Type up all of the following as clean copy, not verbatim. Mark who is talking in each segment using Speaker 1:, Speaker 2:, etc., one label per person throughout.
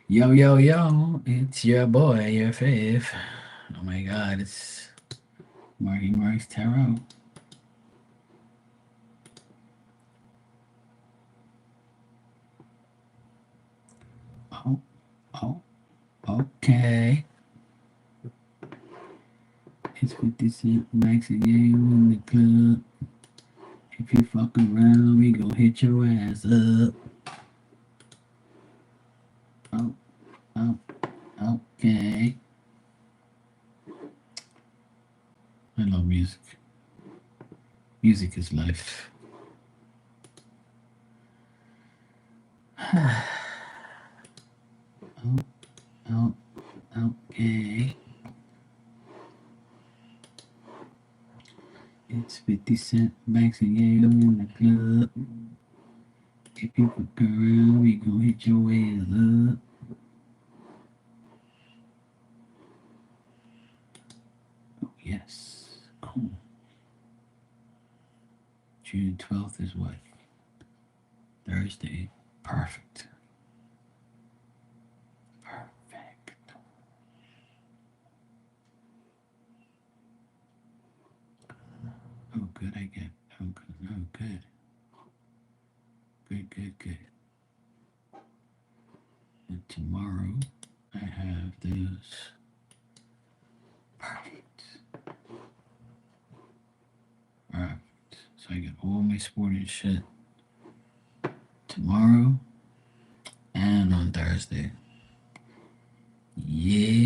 Speaker 1: Yo, yo, yo, it's your boy, your fave. Oh my god, it's Marky Mark's Tarot. Oh, oh, okay. It's 50 Cent, Max and Game in the club. If you fuck around, we gon' hit your ass up. Oh, oh, okay. I love music. Music is life. Oh, oh, okay. It's 50 Cent, Max and Game in the club. If you fuck around, we gon' hit your ass up. Oh, yes. Cool. June 12th is what? Thursday. Perfect. Perfect. Oh, good, I get. Oh, good. Oh, good. Good, good, good. And tomorrow, I have this. Perfect. Perfect. So I get all my sporting shit tomorrow and on Thursday. Yeah.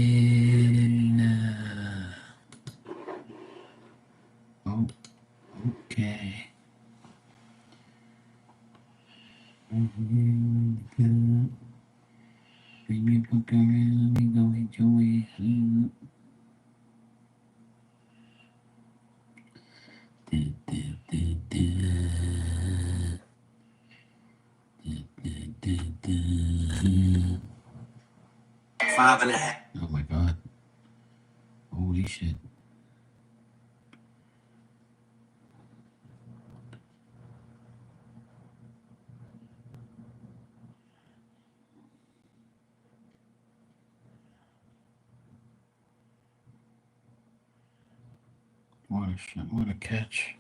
Speaker 1: Oh, okay. Good. Bring me fuck around, we go enjoy it. Five and a half. Oh my god. Holy shit. What a shit. What a catch.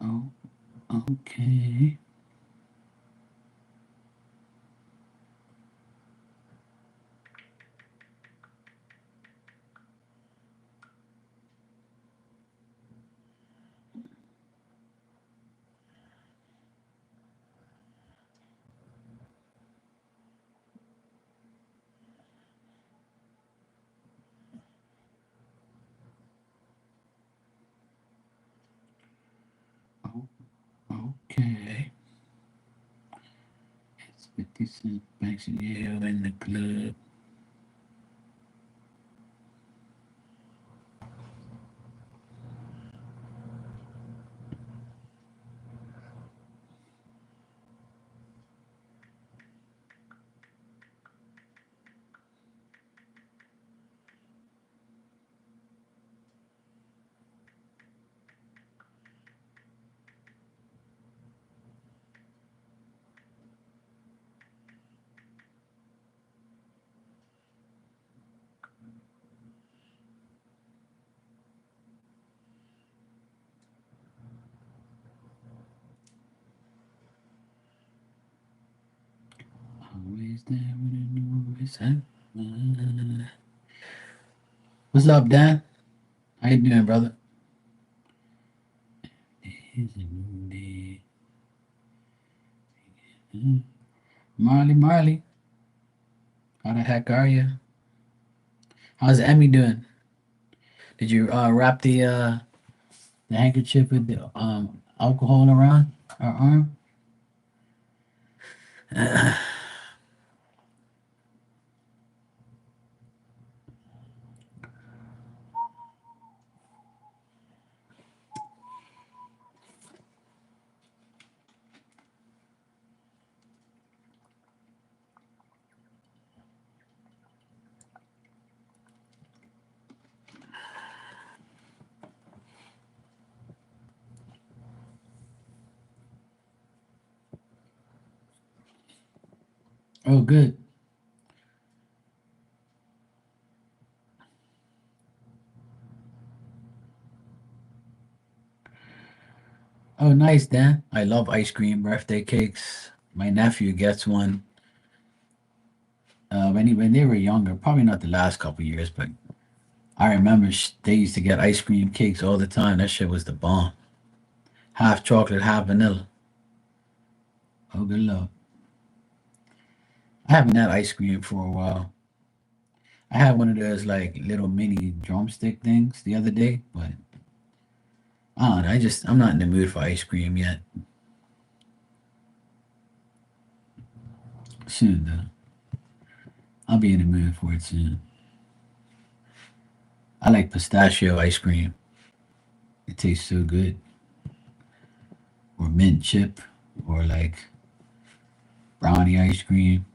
Speaker 1: Oh, okay. Oh, okay. It's 50 Cent Banks and Yale in the club. stand with a noise. What's up, Dan? How you doing, brother? Marley, Marley, how the heck are you? How's Emmy doing? Did you wrap the handkerchief with the alcohol around her arm? Oh, good. Oh, nice, Dan. I love ice cream, birthday cakes. My nephew gets one. When they were younger, probably not the last couple years, but I remember they used to get ice cream cakes all the time. That shit was the bomb. Half chocolate, half vanilla. Oh, good lord. I haven't had ice cream for a while. I had one of those like little mini drumstick things the other day, but I don't know. I'm not in the mood for ice cream yet. Soon though, I'll be in the mood for it soon. I like pistachio ice cream. It tastes so good. Or mint chip, or like brownie ice cream.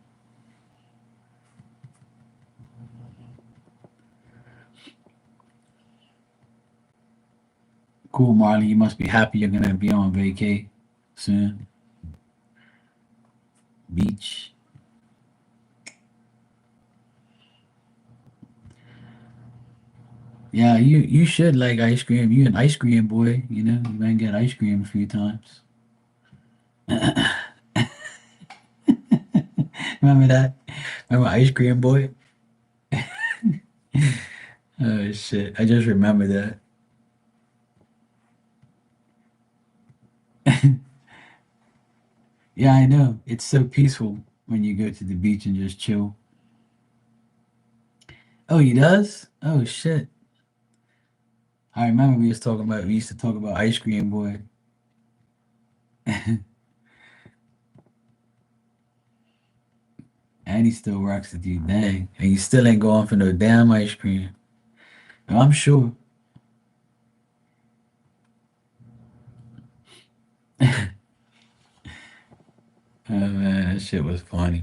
Speaker 1: Cool, Marley. You must be happy you're gonna be on vacay soon. Beach. Yeah, you should like ice cream. You an ice cream boy, you know. You might get ice cream a few times. Remember that? Remember ice cream boy? Oh shit! I just remember that. Yeah, I know. It's so peaceful when you go to the beach and just chill. Oh, he does? Oh shit! I remember we used to talk about ice cream boy. And he still rocks with you, dang. And you still ain't going for no damn ice cream. I'm sure. Oh man, that shit was funny.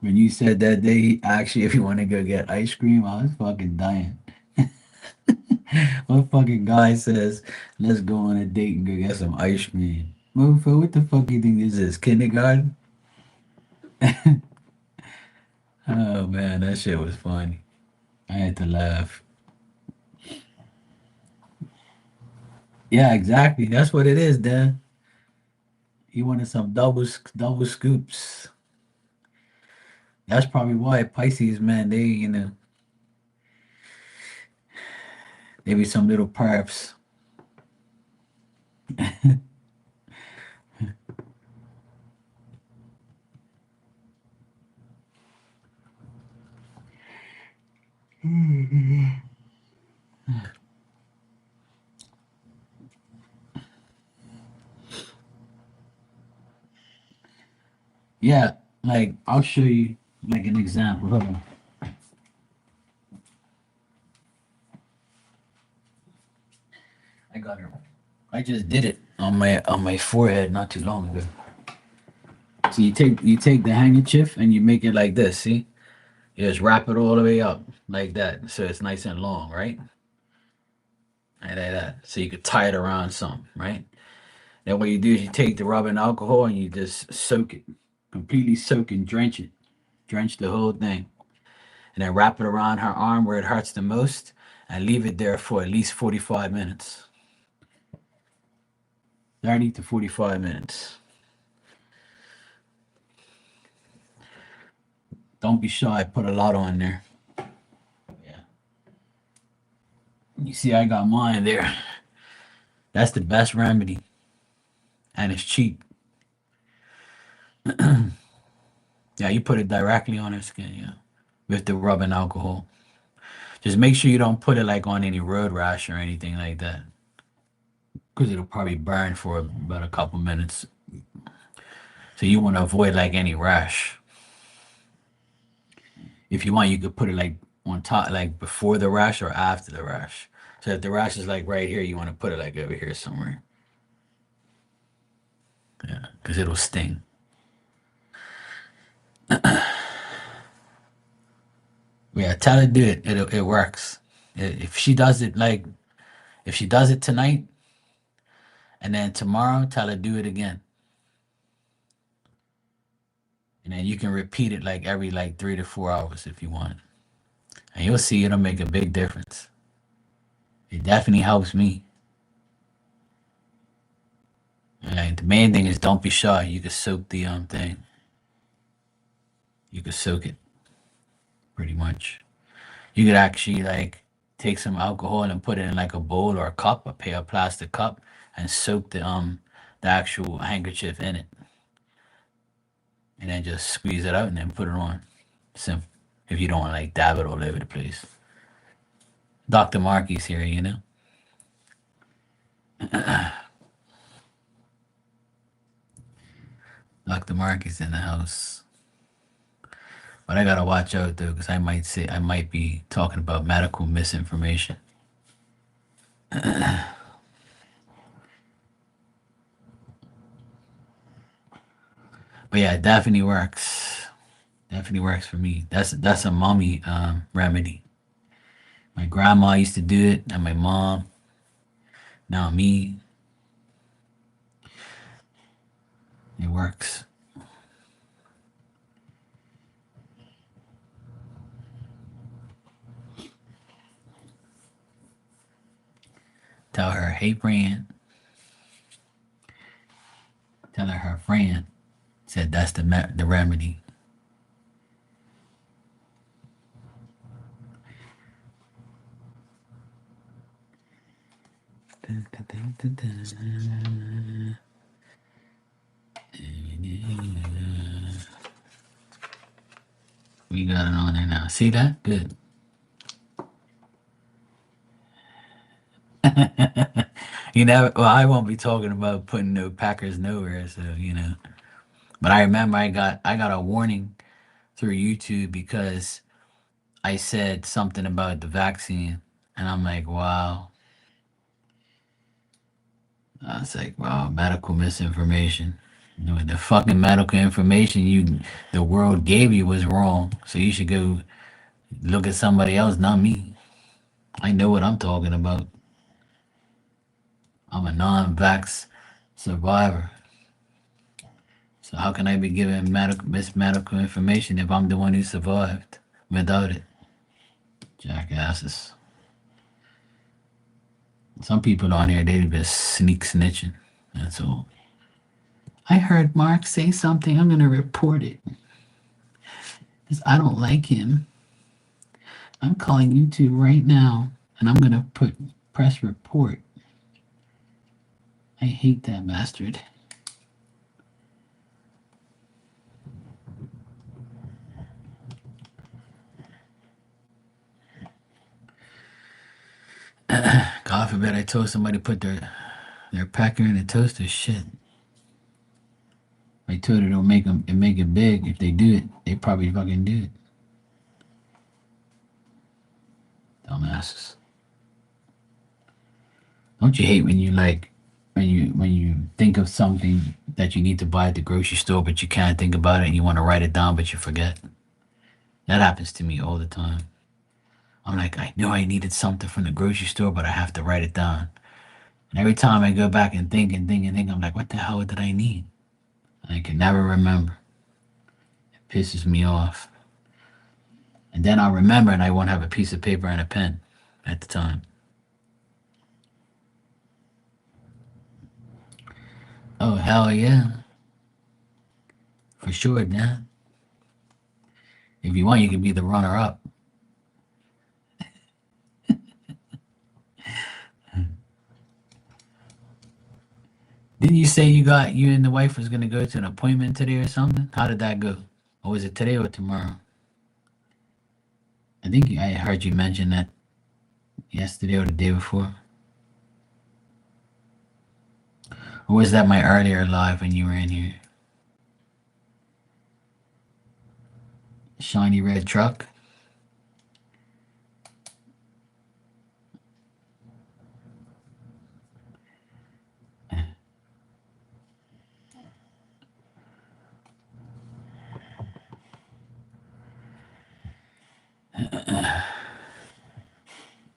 Speaker 1: When you said that day, actually, if you want to go get ice cream, I was fucking dying. What fucking guy says, let's go on a date and go get some ice cream? Motherfucker, what the fuck you think this is? Kindergarten? Oh man, that shit was funny. I had to laugh. Yeah, exactly. That's what it is, Dan. He wanted some double scoops. That's probably why Pisces, man, they be some little perps. Yeah, like I'll show you like an example. Hold on. I got it. I just did it on my forehead not too long ago. So you take the handkerchief and you make it like this. See, you just wrap it all the way up like that, so it's nice and long, right? And like that. So you could tie it around something, right? Then what you do is you take the rubbing alcohol and you just soak it, completely soak and drench the whole thing, and then wrap it around her arm where it hurts the most, and leave it there for at least 45 minutes, 30 to 45 minutes. Don't be shy. Put a lot on there. Yeah. You see, I got mine there. That's the best remedy, and it's cheap. Yeah, you put it directly on her skin. Yeah, with the rubbing alcohol. Just make sure you don't put it like on any road rash or anything like that, because it'll probably burn for about a couple minutes. So you want to avoid like any rash. If you want, you could put it like on top, like before the rash or after the rash. So if the rash is like right here, you want to put it like over here somewhere. Yeah, because it'll sting. Yeah, tell her do it. It works. If she does it like if she does it tonight and then tomorrow, tell her do it again, and then you can repeat it like every like 3 to 4 hours if you want, and you'll see it'll make a big difference. It definitely helps me. And the main thing is don't be shy. You can soak the thing. You can soak it pretty much. You could actually like take some alcohol and put it in like a bowl or a cup, a plastic cup, and soak the actual handkerchief in it, and then just squeeze it out and then put it on. Simple. If you don't want to like dab it all over the place. Dr. Marky's here, you know. Dr. Marky's in the house. But I gotta watch out though, because I might be talking about medical misinformation. But yeah, it definitely works. Definitely works for me. That's a mommy remedy. My grandma used to do it, and my mom. Now me. It works. Tell her, hey friend. Tell her friend said that's the remedy. We got it on there now. See that? Good. You know, well, I won't be talking about putting no Packers nowhere, so you know. But I remember I got a warning through YouTube because I said something about the vaccine, and I'm like, wow. I was like, wow, medical misinformation. You know, the fucking medical information the world gave you was wrong. So you should go look at somebody else, not me. I know what I'm talking about. I'm a non-vax survivor. So how can I be giving medical information if I'm the one who survived without it? Jackasses. Some people on here they just sneak snitching. That's all. I heard Mark say something. I'm gonna report it. 'Cause I don't like him. I'm calling YouTube right now, and I'm gonna press report. I hate that bastard. God forbid I told somebody to put their packer in a toaster. Shit. I told her it'll make it big. If they do it, they probably fucking do it. Dumbasses. Don't you hate when you like when you think of something that you need to buy at the grocery store, but you can't think about it, and you want to write it down, but you forget? That happens to me all the time. I'm like, I know I needed something from the grocery store, but I have to write it down. And every time I go back and think and think and think, I'm like, what the hell did I need? I can never remember. It pisses me off. And then I'll remember and I won't have a piece of paper and a pen at the time. Oh, hell yeah. For sure, Dan. If you want, you can be the runner up. Didn't you say you and the wife was gonna go to an appointment today or something? How did that go? Or was it today or tomorrow? I think I heard you mention that yesterday or the day before. Or was that my earlier live when you were in here? Shiny red truck.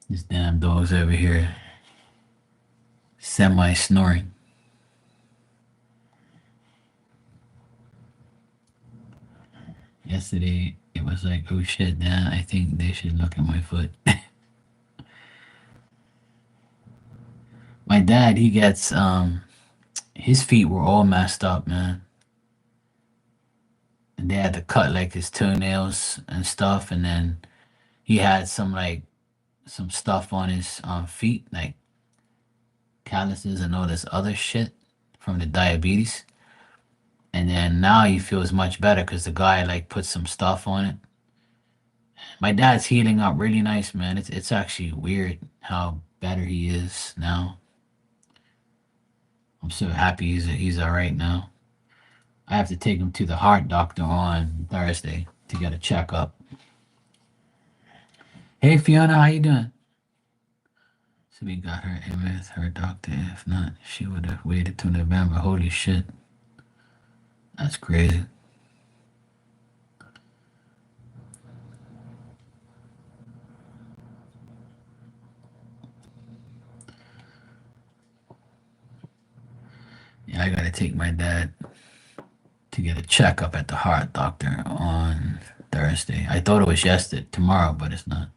Speaker 1: This damn dog's over here semi snoring. Yesterday it was like, oh shit, now I think they should look at my foot. My dad, he gets his feet were all messed up, man. And they had to cut like his toenails and stuff, and then he had some stuff on his feet, like calluses and all this other shit from the diabetes. And then now he feels much better because the guy like put some stuff on it. My dad's healing up really nice, man. It's actually weird how better he is now. I'm so happy he's all right now. I have to take him to the heart doctor on Thursday to get a checkup. Hey Fiona, how you doing? So we got her in with her doctor. If not, she would have waited till November. Holy shit. That's crazy. Yeah, I gotta take my dad to get a checkup at the heart doctor on Thursday. I thought it was yesterday, tomorrow, but it's not.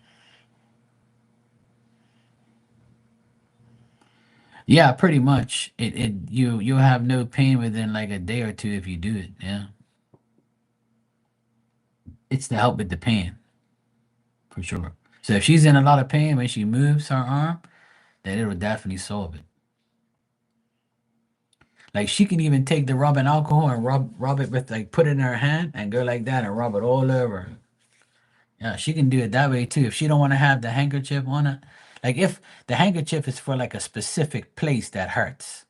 Speaker 1: Yeah, pretty much. You'll have no pain within like a day or two if you do it. Yeah, it's to help with the pain for sure. So if she's in a lot of pain when she moves her arm, then it'll definitely solve it. Like she can even take the rubbing alcohol and rub it with like put it in her hand and go like that and rub it all over. Yeah, she can do it that way too. If she don't want to have the handkerchief on it, like if the handkerchief is for like a specific place that hurts,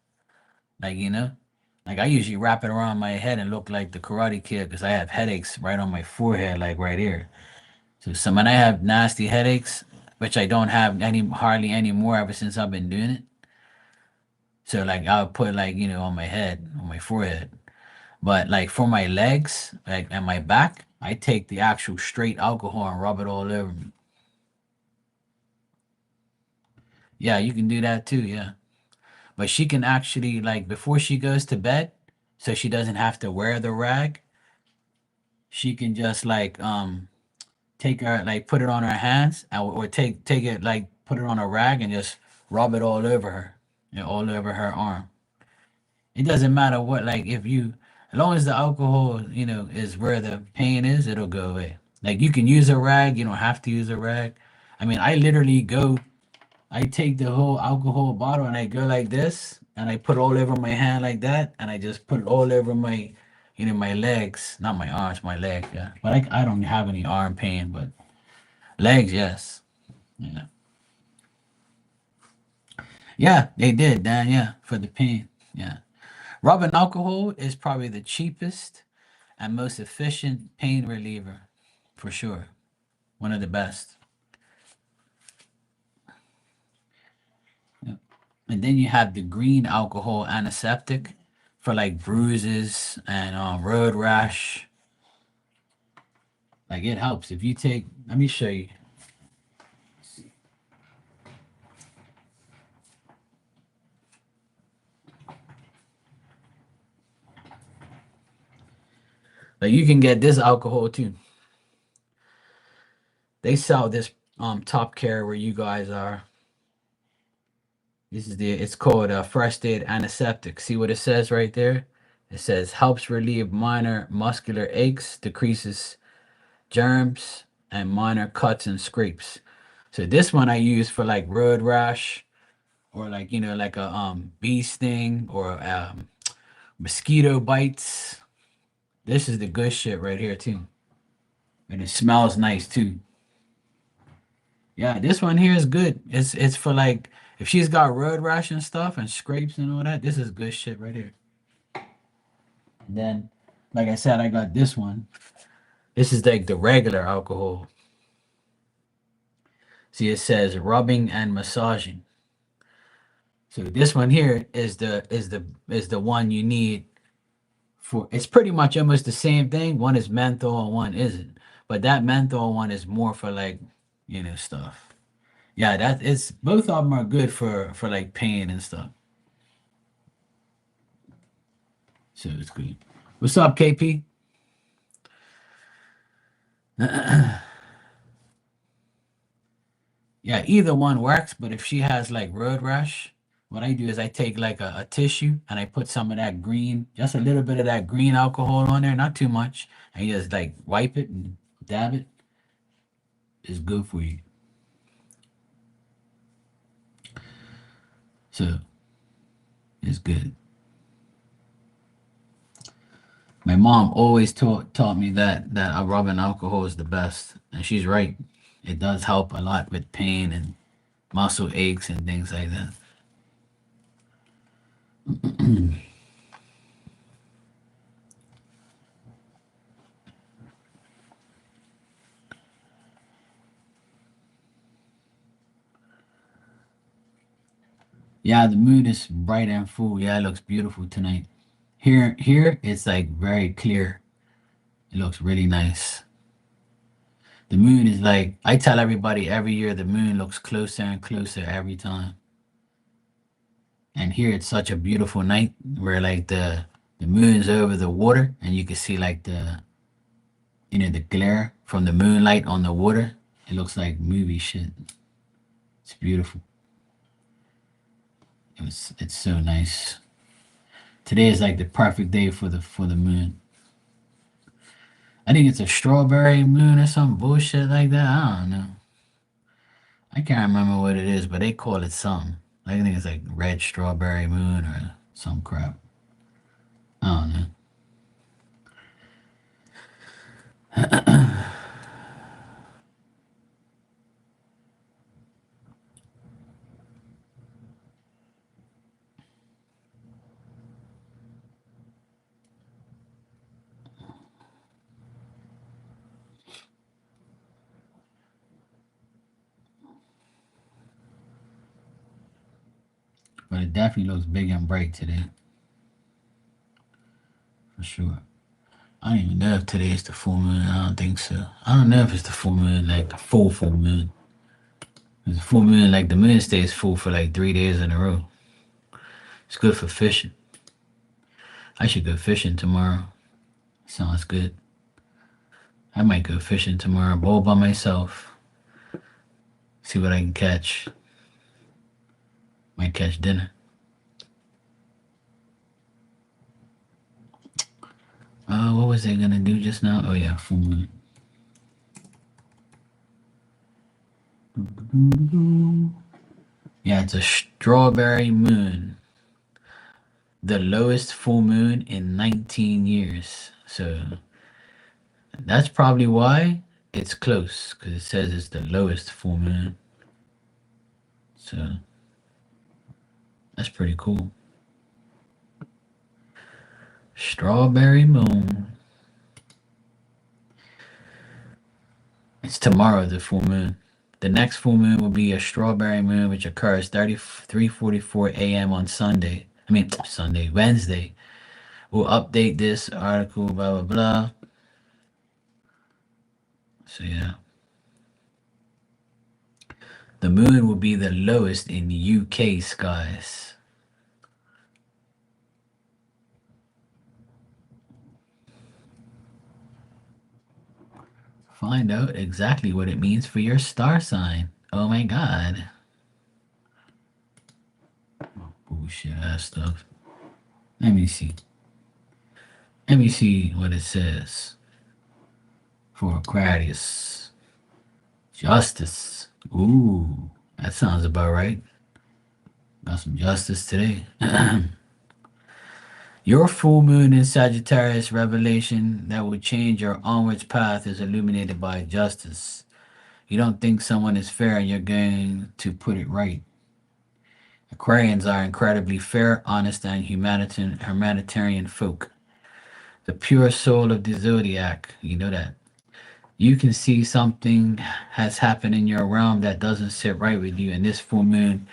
Speaker 1: like like I usually wrap it around my head and look like the Karate Kid because I have headaches right on my forehead, like right here. So when I have nasty headaches, which I don't have any hardly any more ever since I've been doing it. So like I'll put like on my head, on my forehead. But like for my legs, like and my back, I take the actual straight alcohol and rub it all over me. Yeah, you can do that too. Yeah. But she can actually like before she goes to bed, so she doesn't have to wear the rag. She can just like take her like put it on her hands or take it like put it on a rag and just rub it all over her, all over her arm. It doesn't matter what like if you as long as the alcohol is where the pain is, it'll go away. Like you can use a rag, you don't have to use a rag. I mean, I literally go I take the whole alcohol bottle and I go like this and I put all over my hand like that and I just put it all over my my legs, not my arms, my legs, yeah. But I don't have any arm pain, but legs, yes. Yeah. Yeah, they did, Dan, yeah, for the pain. Yeah. Rubbing alcohol is probably the cheapest and most efficient pain reliever for sure. One of the best. Yeah. And then you have the green alcohol antiseptic for like bruises and road rash. Like it helps if you take. Let me show you. Like you can get this alcohol too. They sell this top care where you guys are. This is it's called First Aid Antiseptic. See what it says right there? It says helps relieve minor muscular aches, decreases germs, and minor cuts and scrapes. So this one I use for like road rash or like like a bee sting or mosquito bites. This is the good shit right here too, and it smells nice too. Yeah, this one here is good. It's for like if she's got road rash and stuff and scrapes and all that. This is good shit right here. And then, like I said, I got this one. This is like the regular alcohol. See, it says rubbing and massaging. So this one here is the one you need for. It's pretty much almost the same thing. One is menthol and one isn't. But that menthol one is more for like stuff. Yeah, that is both of them are good for like pain and stuff. So it's good. What's up, KP? Yeah, either one works, but if she has like road rash, what I do is I take like a tissue and I put some of that green, just a little bit of that green alcohol on there, not too much, and you just like wipe it and dab it. It's good for you. So it's good. My mom always taught me that a rubbing alcohol is the best, and she's right. It does help a lot with pain and muscle aches and things like that. Yeah, the moon is bright and full. Yeah, it looks beautiful tonight. Here it's like very clear. It looks really nice. The moon is like I tell everybody every year the moon looks closer and closer every time. And here it's such a beautiful night where like the moon's over the water and you can see like the glare from the moonlight on the water. It looks like movie shit. It's beautiful. It's so nice. Today is like the perfect day for the moon. I think it's a strawberry moon or some bullshit like that. I don't know. I can't remember what it is, but they call it something. I think it's like red strawberry moon or some crap. I don't know. But it definitely looks big and bright today, for sure. I don't even know if today is the full moon. I don't think so. I don't know if it's the full moon, like the full moon. It's the full moon, like the moon stays full for like 3 days in a row. It's good for fishing. I should go fishing tomorrow. Sounds good. I might go fishing tomorrow, all by myself. See what I can catch. Might catch dinner. What was I gonna do just now? Oh yeah, full moon. Yeah, it's a strawberry moon. The lowest full moon in 19 years. So that's probably why it's close, because it says it's the lowest full moon. So that's pretty cool. Strawberry moon. It's tomorrow, the full moon. The next full moon will be a strawberry moon, which occurs 3:44 a.m. on Sunday. I mean, Sunday, Wednesday. We'll update this article, blah, blah, blah. So, yeah. The moon will be the lowest in UK skies. Find out exactly what it means for your star sign. Oh my god. Bullshit ass stuff. Let me see. Let me see what it says. for Aquarius. Justice. Ooh, that sounds about right. Got some justice today. Your full moon in Sagittarius revelation that will change your onwards path is illuminated by justice. You don't think someone is fair and you're going to put it right. Aquarians are incredibly fair, honest, and humanitarian folk. The pure soul of the zodiac. You know that. You can see something has happened in your realm that doesn't sit right with you. And this full moon,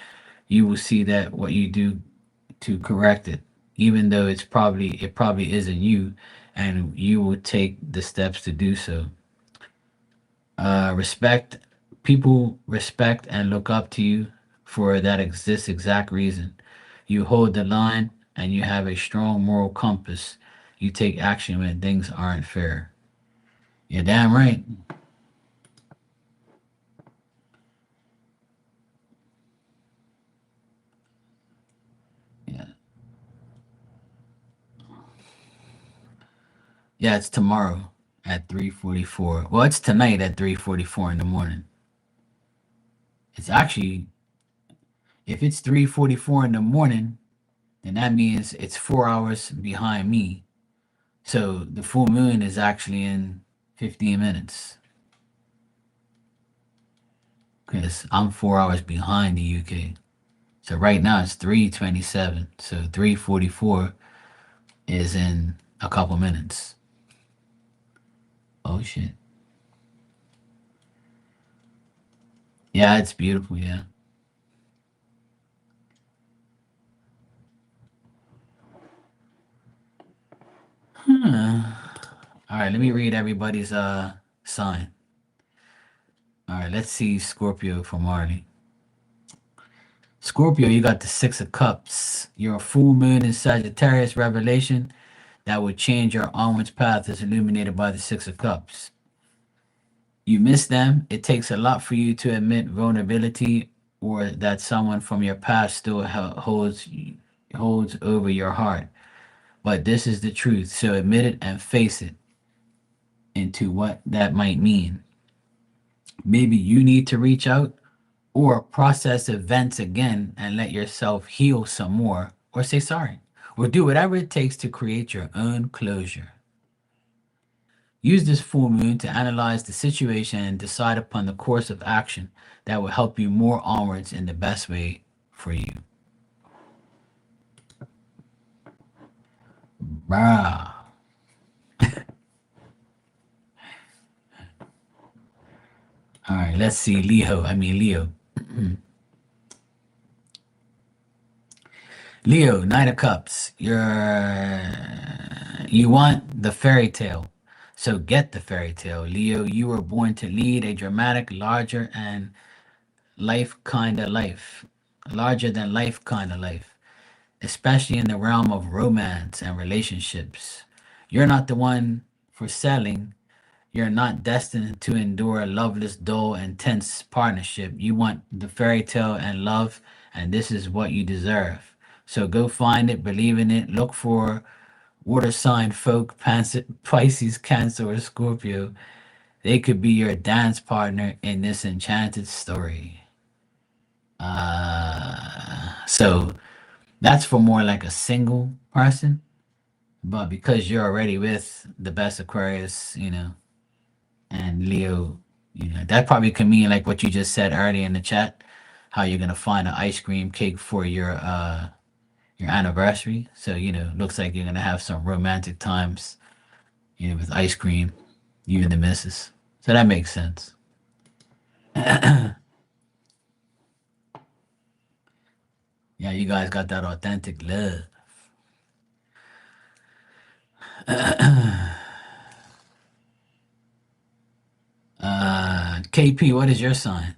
Speaker 1: you will see that what you do to correct it, even though it probably isn't you, and you will take the steps to do so. Respect people respect and look up to you for this exact reason. You hold the line and you have a strong moral compass. You take action when things aren't fair. You're damn right. Yeah. Yeah, it's tomorrow at 3:44. Well, it's tonight at 3:44 in the morning. It's actually if it's 3:44 in the morning, then that means it's 4 hours behind me. So the full moon is actually in 15 minutes because I'm 4 hours behind the UK. So right now it's 3:27. So 3:44 is in a couple minutes. Oh shit. Yeah, it's beautiful. Yeah. Hmm. All right, let me read everybody's sign. All right, let's see Scorpio for Marley. Scorpio, you got the Six of Cups. Your full moon in Sagittarius revelation that would change your onwards path is illuminated by the Six of Cups. You miss them. It takes a lot for you to admit vulnerability or that someone from your past still holds over your heart. But this is the truth. So admit it and face it into what that might mean. Maybe you need to reach out or process events again and let yourself heal some more or say sorry or do whatever it takes to create your own closure. Use this full moon to analyze the situation and decide upon the course of action that will help you more onwards in the best way for you. Rah. All right, let's see Leo. I mean Leo. Leo, Knight of Cups. You want the fairy tale. So get the fairy tale. Leo, you were born to lead a dramatic, larger and life kind of life. Larger than life kind of life, especially in the realm of romance and relationships. You're not the one for selling. You're not destined to endure a loveless, dull, and tense partnership. You want the fairy tale and love, and this is what you deserve. So go find it, believe in it, look for water sign folk, Pisces, Cancer, or Scorpio. They could be your dance partner in this enchanted story. So that's for more like a single person. But because you're already with the best Aquarius, and Leo, that probably could mean like what you just said earlier in the chat, how you're gonna find an ice cream cake for your anniversary. So looks like you're gonna have some romantic times, with ice cream, you and the missus. So that makes sense. Yeah, you guys got that authentic love. KP, what is your sign?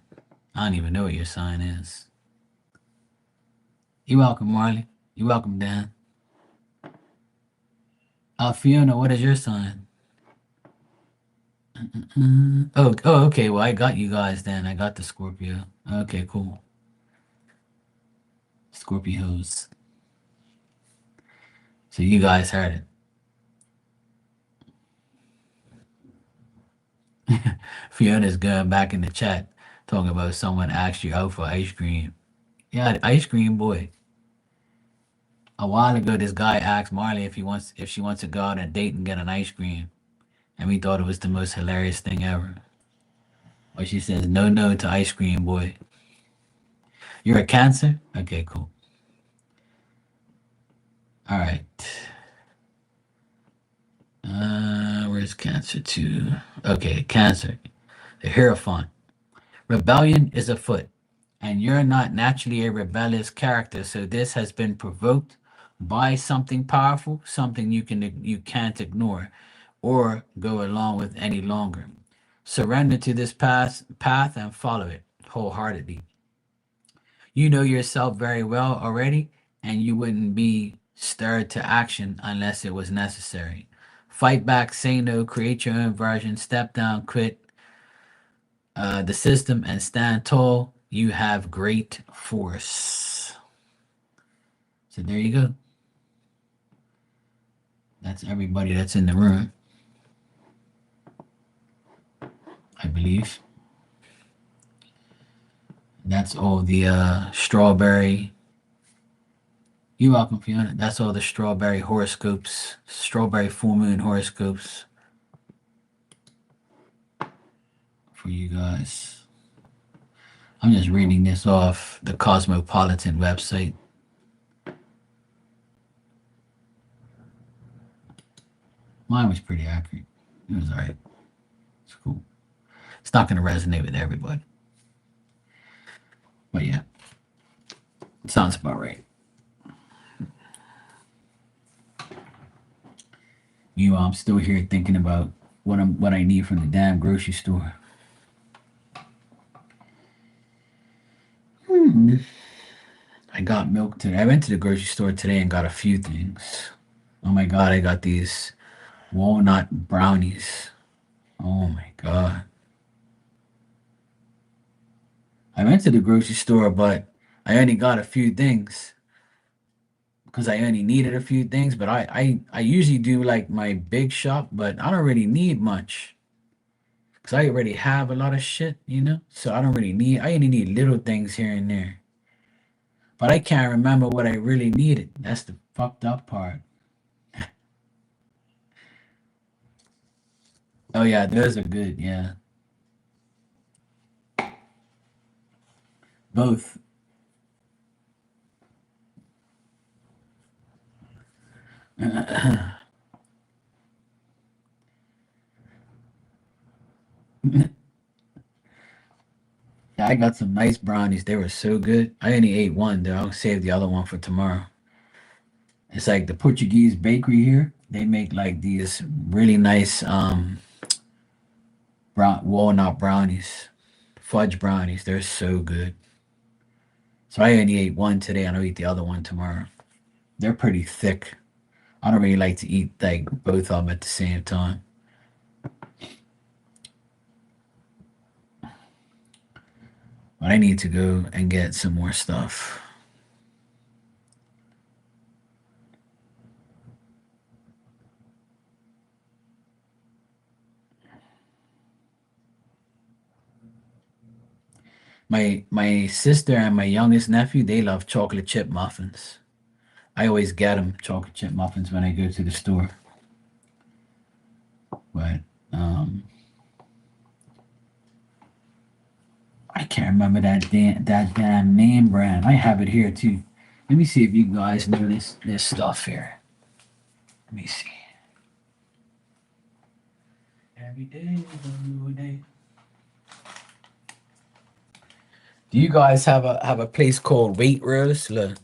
Speaker 1: I don't even know what your sign is. You're welcome, Marley. You're welcome, Dan. Fiona, what is your sign? Oh, okay. Well, I got you guys then. I got the Scorpio. Okay, cool. Scorpios. So you guys heard it. Fiona's going back in the chat talking about someone asked you out for ice cream. Yeah, the ice cream boy. A while ago, this guy asked Marley if she wants to go out on a date and get an ice cream, and we thought it was the most hilarious thing ever. But she says no to ice cream boy. You're a Cancer? Okay, cool. All right. Where's Cancer 2? Okay, Cancer. The Hierophant. Rebellion is afoot, and you're not naturally a rebellious character, so this has been provoked by something powerful, something you can't ignore or go along with any longer. Surrender to this path and follow it wholeheartedly. You know yourself very well already, and you wouldn't be stirred to action unless it was necessary. Fight back, say no, create your own version, step down, quit the system, and stand tall. You have great force. So there you go. That's everybody that's in the room, I believe. That's all the strawberry. You're welcome, Fiona. That's all the strawberry horoscopes, strawberry full moon horoscopes for you guys. I'm just reading this off the Cosmopolitan website. Mine was pretty accurate. It was all right. It's cool. It's not going to resonate with everybody. But yeah, it sounds about right. Meanwhile, I'm still here thinking about what I need from the damn grocery store. I got milk today. I went to the grocery store today and got a few things. Oh my god, I got these walnut brownies. Oh my god. I went to the grocery store, but I only got a few things because I only needed a few things. But I usually do like my big shop, but I don't really need much because I already have a lot of shit, you know? So I don't really need, I only need little things here and there. But I can't remember what I really needed. That's the fucked up part. Oh yeah, those are good. Yeah, both. Yeah, I got some nice brownies. They were so good. I only ate one though. I'll save the other one for tomorrow. It's like the Portuguese bakery here. They make like these really nice walnut brownies, fudge brownies. They're so good. So I only ate one today, and I'll eat the other one tomorrow. They're pretty thick. I don't really like to eat like both of them at the same time. But I need to go and get some more stuff. My sister and my youngest nephew, they love chocolate chip muffins. I always get them chocolate chip muffins when I go to the store. But I can't remember that damn name brand. I have it here too. Let me see if you guys know this stuff here. Let me see. Every day is a new day. Do you guys have a place called Waitrose? Look,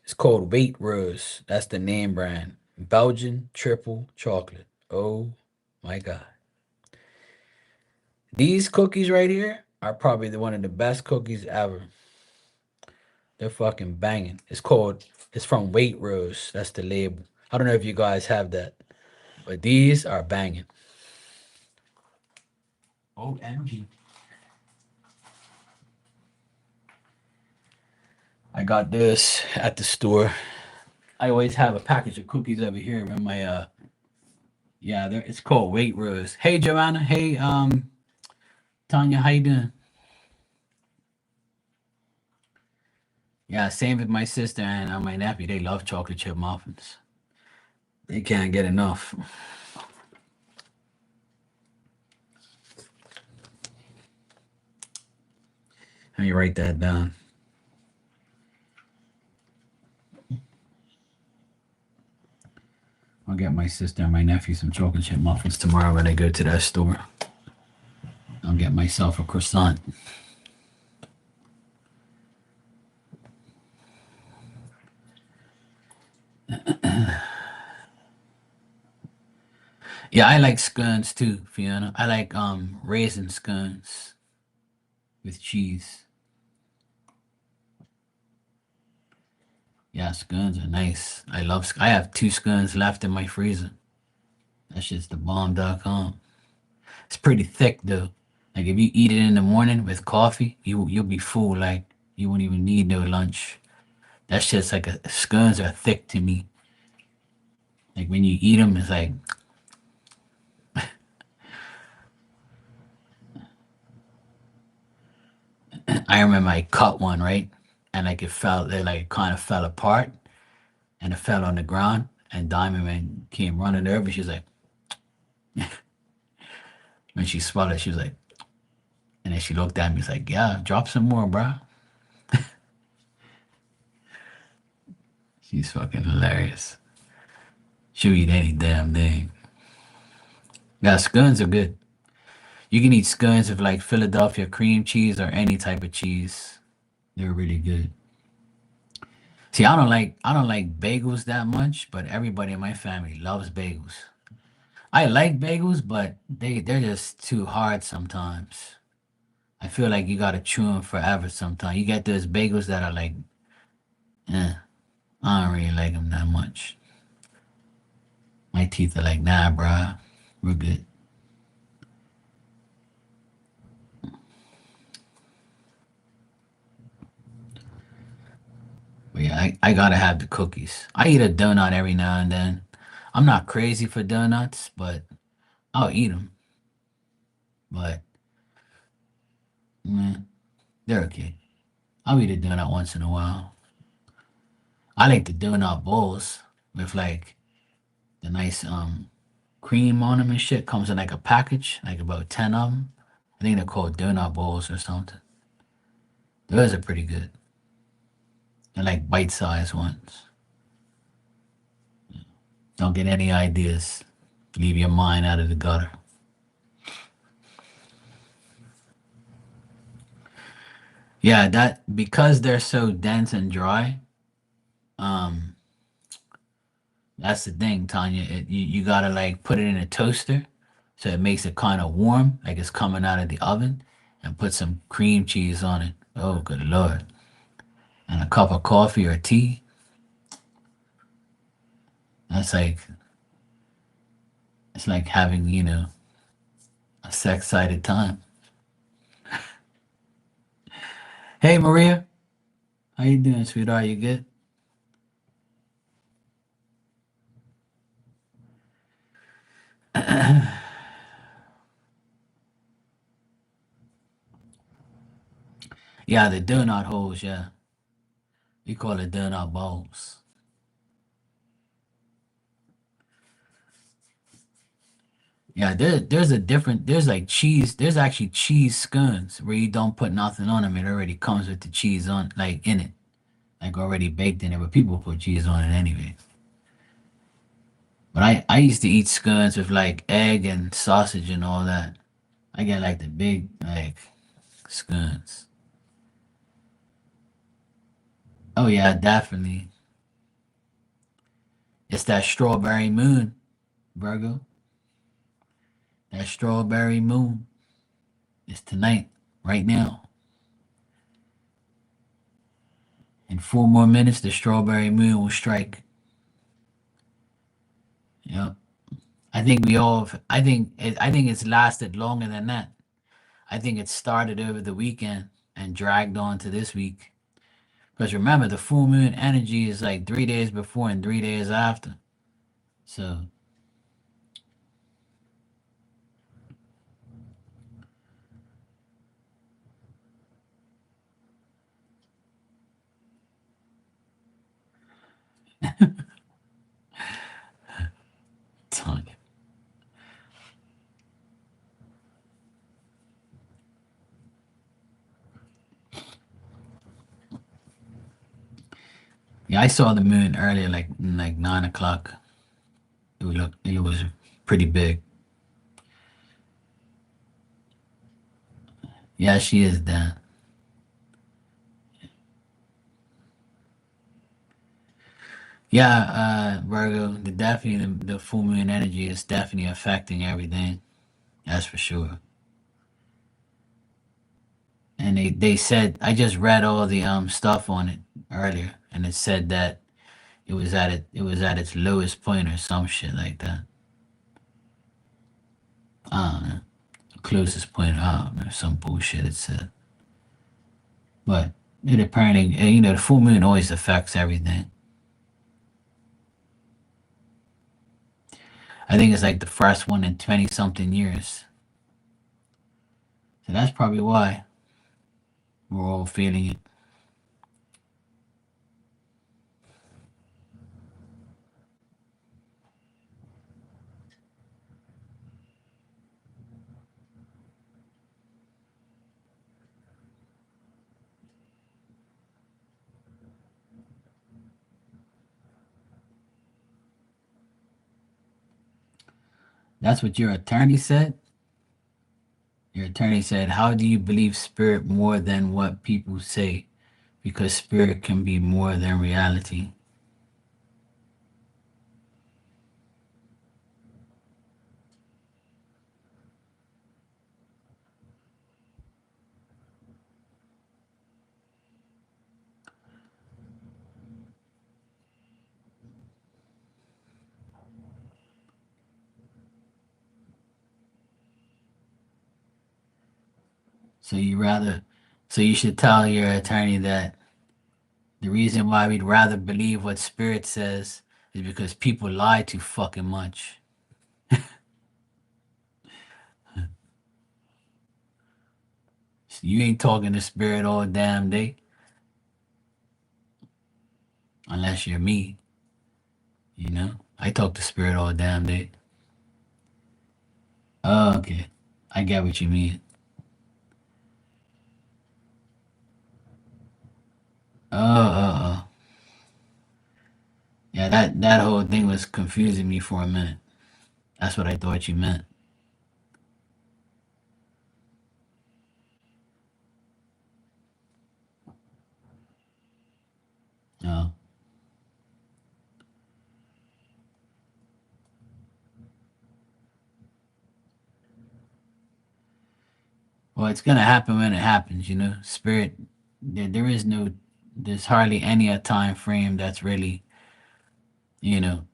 Speaker 1: it's called Waitrose. That's the name brand. Belgian triple chocolate. Oh my god. These cookies right here are probably one of the best cookies ever. They're fucking banging. It's from Waitrose. That's the label. I don't know if you guys have that, but these are banging. OMG. I got this at the store. I always have a package of cookies over here in my Yeah, it's called Weight Rose. Hey, Joanna. Hey, Tanya, how you doing? Yeah, same with my sister and my nephew. They love chocolate chip muffins. They can't get enough. Let me write that down. I'll get my sister and my nephew some chocolate chip muffins tomorrow when they go to that store. I'll get myself a croissant. Yeah, I like scones too, Fiona. I like raisin scones with cheese. Yeah, scones are nice. I have two scones left in my freezer. That's just the bomb.com. It's pretty thick though. Like if you eat it in the morning with coffee, you'll be full. Like you won't even need no lunch. That's just like scones are thick to me. Like when you eat them, it's like I remember I cut one right, and like it like kind of fell apart, and it fell on the ground. And Diamond Man came running over. She was like, when she swallowed, she was like, and then she looked at me. She's like, yeah, drop some more, bro. She's fucking hilarious. She'll eat any damn thing. Yeah, scones are good. You can eat scones with like Philadelphia cream cheese or any type of cheese. They're really good. See, I don't like bagels that much, but everybody in my family loves bagels. I like bagels, but they're just too hard sometimes. I feel like you gotta chew them forever sometimes. You get those bagels that are like, eh, I don't really like them that much. My teeth are like, nah, bruh, we're good. But yeah, I gotta have the cookies. I eat a donut every now and then. I'm not crazy for donuts, but I'll eat them. But man, they're okay. I'll eat a donut once in a while. I like the donut bowls with like the nice cream on them and shit. Comes in like a package, like about 10 of them. I think they're called donut bowls or something. Those are pretty good. They're like bite-sized ones. Don't get any ideas. Leave your mind out of the gutter. Yeah, that because they're so dense and dry. Um, that's the thing, Tanya. You gotta like put it in a toaster, so it makes it kind of warm, like it's coming out of the oven, and put some cream cheese on it. Oh, good lord! And a cup of coffee or tea. That's like it's like having a sex-cited time. Hey, Maria, how you doing, sweetheart? You good? Yeah, the donut holes. Yeah, we call it donut bowls. Yeah, there's a different there's like cheese. There's actually cheese scones where you don't put nothing on them. It already comes with the cheese on like in it, like already baked in it. But people put cheese on it anyway. But I used to eat scones with like egg and sausage and all that. I get like the big like scones. Oh yeah, definitely. It's that strawberry moon, Virgo. That strawberry moon. It's tonight, right now. In 4 more minutes, the strawberry moon will strike. Yep. I think we all. I think it's lasted longer than that. I think it started over the weekend and dragged on to this week. Because remember, the full moon energy is like 3 days before and 3 days after. So Yeah, I saw the moon earlier, like 9 o'clock. It was pretty big. Yeah, she is down. Yeah, Virgo, the full moon energy is definitely affecting everything. That's for sure. And they said I just read all the stuff on it earlier, and it said that it was at its lowest point or some shit like that. I don't know. Closest point. I don't know. Some bullshit it said. But it apparently, the full moon always affects everything. I think it's like the first one in 20 something years. So that's probably why we're all feeling it. That's what your attorney said. Your attorney said, "How do you believe spirit more than what people say? Because spirit can be more than reality." So you rather, so you should tell your attorney that the reason why we'd rather believe what spirit says is because people lie too fucking much. So you ain't talking to spirit all damn day unless you're me. I talk to spirit all damn day. Oh, okay. I get what you mean. Oh. Yeah, that whole thing was confusing me for a minute. That's what I thought you meant. Oh. Well, it's gonna happen when it happens. Spirit, there is no, there's hardly any a time frame that's really, you know,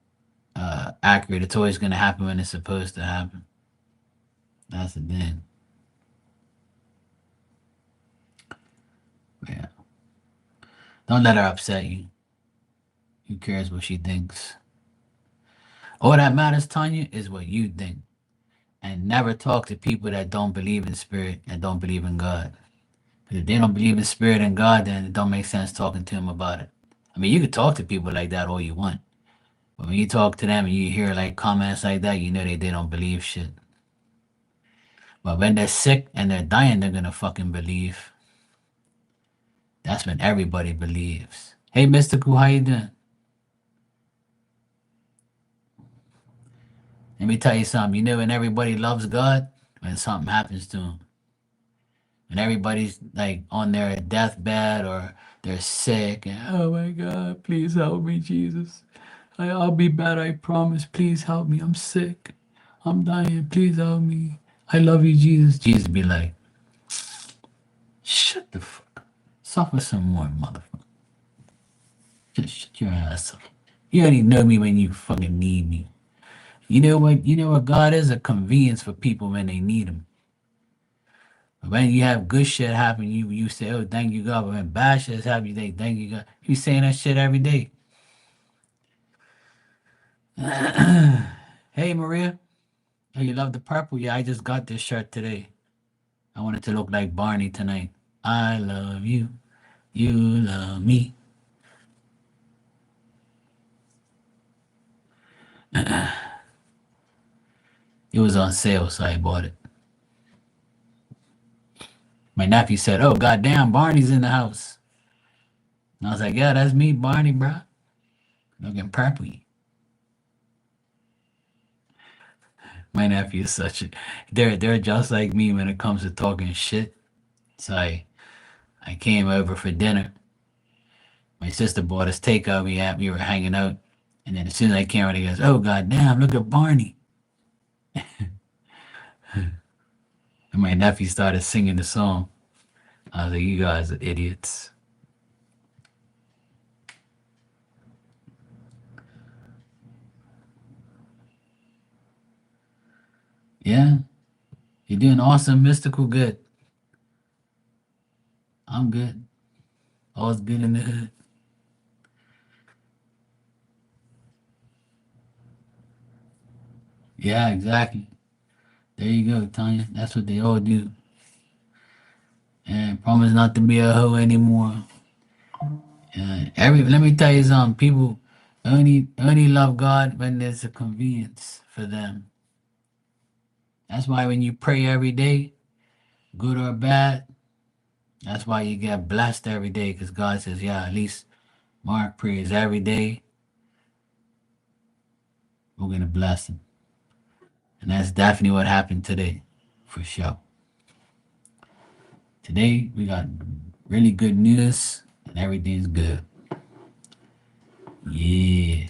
Speaker 1: accurate. It's always gonna happen when it's supposed to happen. That's the thing. Yeah. Don't let her upset you. Who cares what she thinks? All that matters, Tanya, is what you think. And never talk to people that don't believe in spirit and don't believe in God. Because if they don't believe in spirit and God, then it don't make sense talking to them about it. I mean, you could talk to people like that all you want. But when you talk to them and you hear like comments like that, you know they don't believe shit. But when they're sick and they're dying, they're gonna fucking believe. That's when everybody believes. Hey, Mystical, how you doing? Let me tell you something. You know when everybody loves God? When something happens to them. When everybody's like on their deathbed or they're sick and, oh my God, please help me, Jesus. I'll be better, I promise. Please help me. I'm sick. I'm dying. Please help me. I love you, Jesus. Jesus be like, shut the fuck up. Suffer some more, motherfucker. Just shut your ass up. You only know me when you fucking need me. You know what? You know what God is? A convenience for people when they need him. When you have good shit happen, you say, "Oh, thank you God." But when bad shit happen, you say, "Thank you God." You saying that shit every day. Hey, Maria. Oh, you love the purple? Yeah, I just got this shirt today. I wanted to look like Barney tonight. I love you. You love me. It was on sale, so I bought it. My nephew said, "Oh, goddamn, Barney's in the house." And I was like, yeah, that's me, Barney, bro. Looking purpley. My nephew is such a they're just like me when it comes to talking shit. So I came over for dinner. My sister bought us takeout. We were hanging out, and then as soon as I came out, he goes, "Oh goddamn, look at Barney!" And my nephew started singing the song. I was like, "You guys are idiots." Yeah, you're doing awesome, mystical good. I'm good. All's good in the hood. Yeah, exactly. There you go, Tanya. That's what they all do. And promise not to be a hoe anymore. Let me tell you something. People only love God when there's a convenience for them. That's why when you pray every day, good or bad, that's why you get blessed every day. Because God says, yeah, at least Mark prays every day. We're gonna bless him, and that's definitely what happened today, for sure. Today we got really good news, and everything's good. Yeah.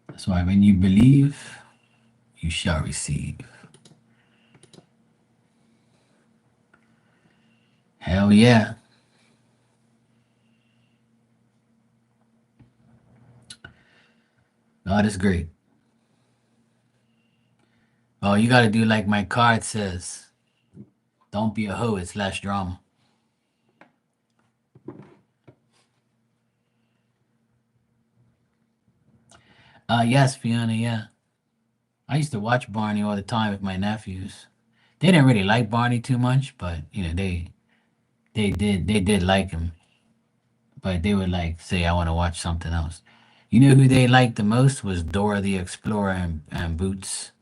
Speaker 1: That's why when you believe, you shall receive. Hell yeah. God is great. Oh, you gotta do like my card says. Don't be a hoe, it's less drama. Yes, Fiona, yeah. I used to watch Barney all the time with my nephews. They didn't really like Barney too much, but they did like him. But they would like say I want to watch something else. You know who they liked the most was Dora the Explorer and Boots.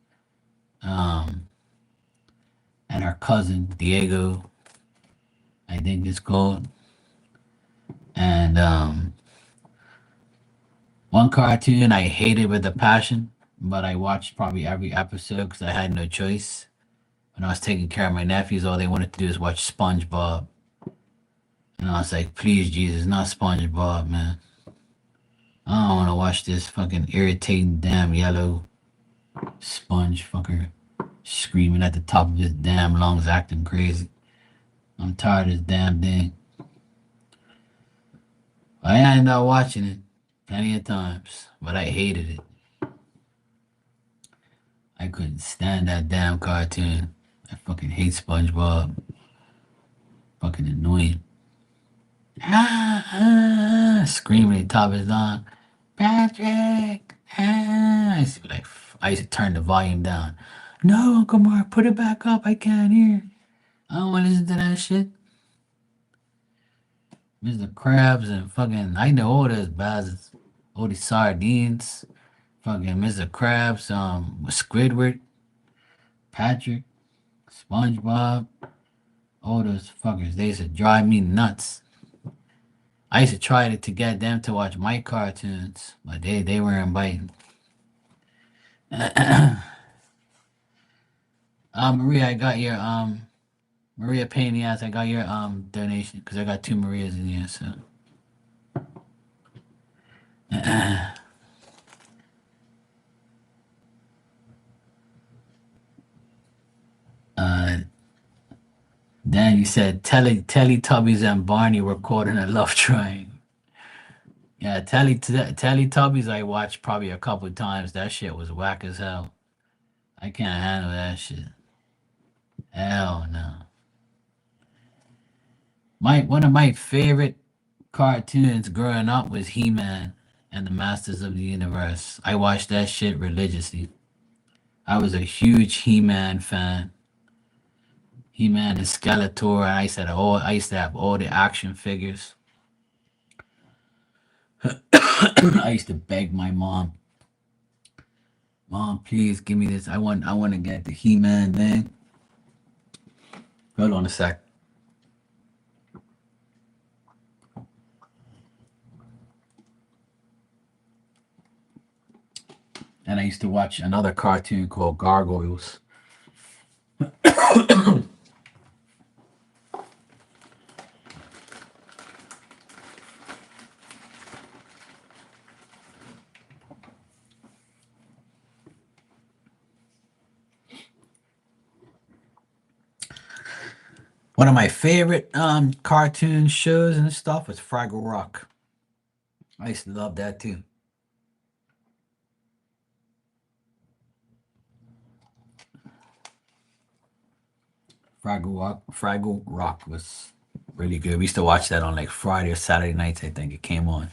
Speaker 1: Um and her cousin Diego, I think it's called. And one cartoon I hated with a passion, but I watched probably every episode because I had no choice. When I was taking care of my nephews, all they wanted to do is watch SpongeBob. And I was like, please, Jesus, not SpongeBob, man. I don't want to watch this fucking irritating damn yellow sponge fucker screaming at the top of his damn lungs, acting crazy. I'm tired of this damn thing. I ended up watching it plenty of times, but I hated it. I couldn't stand that damn cartoon. I fucking hate SpongeBob. Fucking annoying. Screaming at the top of his lungs. Patrick! I used to be like, I used to turn the volume down. No, Uncle Mark, put it back up. I can't hear. I don't want to listen to that shit. Mr. Krabs and fucking, I know all those bastards. All these sardines. Fucking Mr. Krabs, Squidward, Patrick, SpongeBob, all those fuckers. They used to drive me nuts. I used to try to get them to watch my cartoons, but they weren't biting. Maria, I got your Maria pain in the ass. I got your donation because I got two Marias in here. So uh, then you said Teletubbies and Barney were caught in a love triangle. Yeah, Teletubbies I watched probably a couple times. That shit was whack as hell. I can't handle that shit. Hell no. My one of my favorite cartoons growing up was He-Man and the Masters of the Universe. I watched that shit religiously. I was a huge He-Man fan. He-Man and Skeletor. I used to have all the action figures. I used to beg my mom Mom, please give me this. I want to get the He-Man thing. Hold on a sec. And I used to watch another cartoon called Gargoyles. One of my favorite cartoon shows and stuff was Fraggle Rock. I used to love that too. Fraggle Rock was really good. We used to watch that on like Friday or Saturday nights. I think it came on.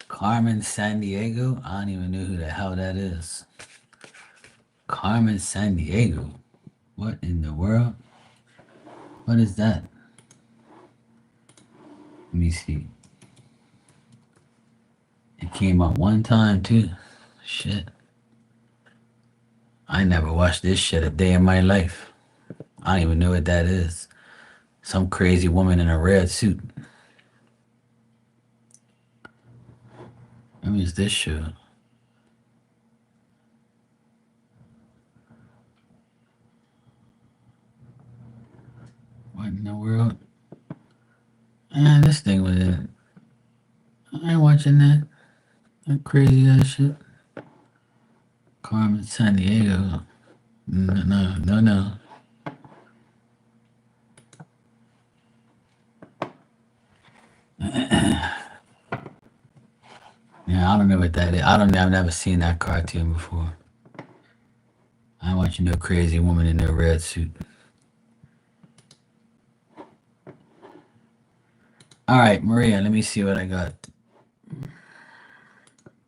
Speaker 1: Carmen Sandiego. I don't even know who the hell that is. Carmen Sandiego. What in the world? What is that? Let me see. It came up one time too. Shit. I never watched this shit a day in my life. I don't even know what that is. Some crazy woman in a red suit. What is this show? What in the world? Man, this thing was it. I ain't watching that. That crazy ass shit. Carmen San Diego. No, no, no, no. Yeah, I don't know what that is. I don't know. I've never seen that cartoon before. I ain't watching no crazy woman in a red suit. All right, Maria, let me see what I got.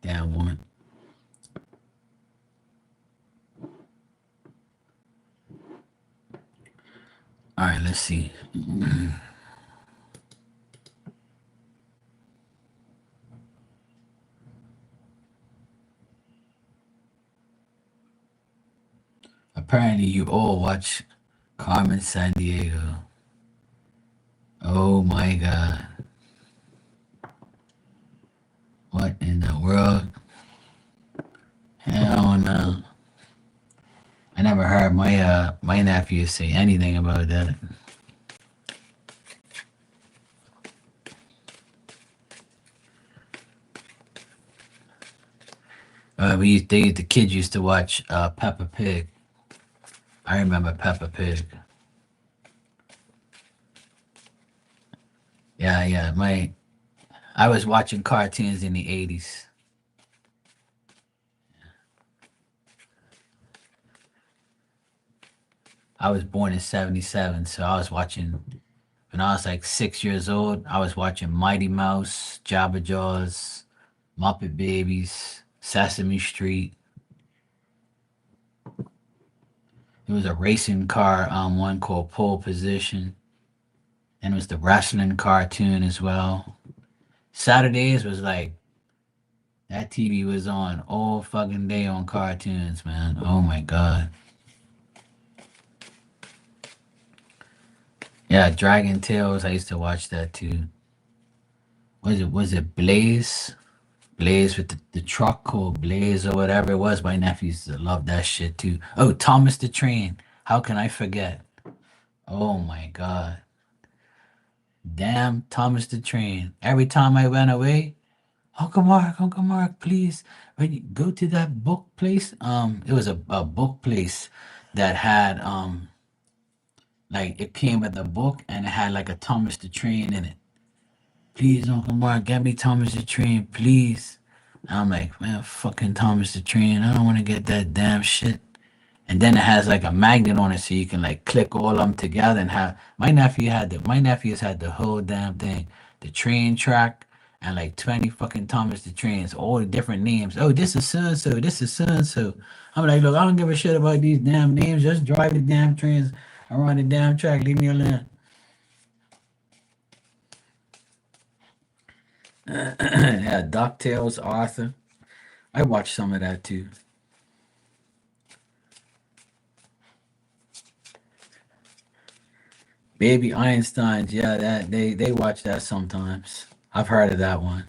Speaker 1: Damn woman. All right, let's see. Apparently, you all watch Carmen San Diego. Oh my God. What in the world? Hell no. I never heard my nephew say anything about that. The kids used to watch Peppa Pig. I remember Peppa Pig. Yeah, yeah. I was watching cartoons in the 80s. I was born in 77, so I was watching when I was like 6 years old. I was watching Mighty Mouse, Jabba Jaws, Muppet Babies, Sesame Street. There was a racing car one called Pole Position, and it was the wrestling cartoon as well. Saturdays was like that TV was on all fucking day on cartoons, man. Oh my god. Yeah, Dragon Tales. I used to watch that too. Was it Blaze? Blaze with the truck called Blaze or whatever it was. My nephews love that shit too. Oh, Thomas the Train. How can I forget? Oh my god. Damn Thomas the Train. Every time I went away, Uncle Mark, please, when you go to that book place, it was a book place that had like it came with a book and it had like a Thomas the Train in it. Please, Uncle Mark, get me Thomas the Train, please. I'm like, man, fucking Thomas the Train. I don't want to get that damn shit. And then it has like a magnet on it so you can like click all of them together and have my nephews had the whole damn thing. The train track and like 20 fucking Thomas the Trains, all the different names. Oh, this is so and so, this is so and so. I'm like, look, I don't give a shit about these damn names. Just drive the damn trains around the damn track. Leave me alone. Yeah, DuckTales, Arthur. I watched some of that too. Baby Einsteins, yeah, that they watch that sometimes. I've heard of that one.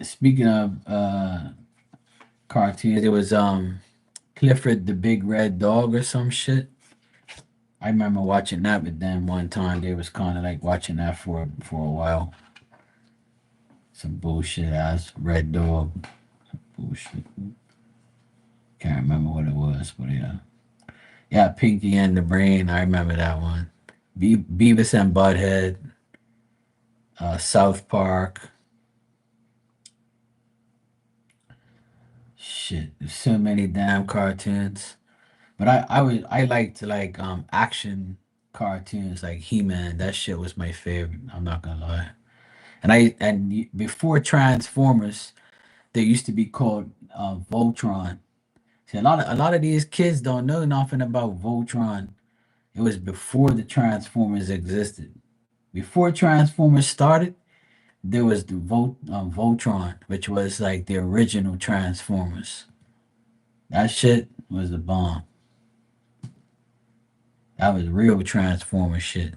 Speaker 1: Speaking of cartoons, it was Clifford the Big Red Dog or some shit. I remember watching that with them one time. They was kind of like watching that for a while. Some bullshit ass Red Dog bullshit. Can't remember what it was, but yeah, yeah. Pinky and the Brain. I remember that one. Beavis and Butthead. South Park. Shit, there's so many damn cartoons. But I liked like action cartoons like He-Man. That shit was my favorite. I'm not gonna lie. Before Transformers, they used to be called Voltron. See, a lot of these kids don't know nothing about Voltron. It was before the Transformers existed. Before Transformers started, there was the Voltron, which was like the original Transformers. That shit was a bomb. That was real Transformer shit.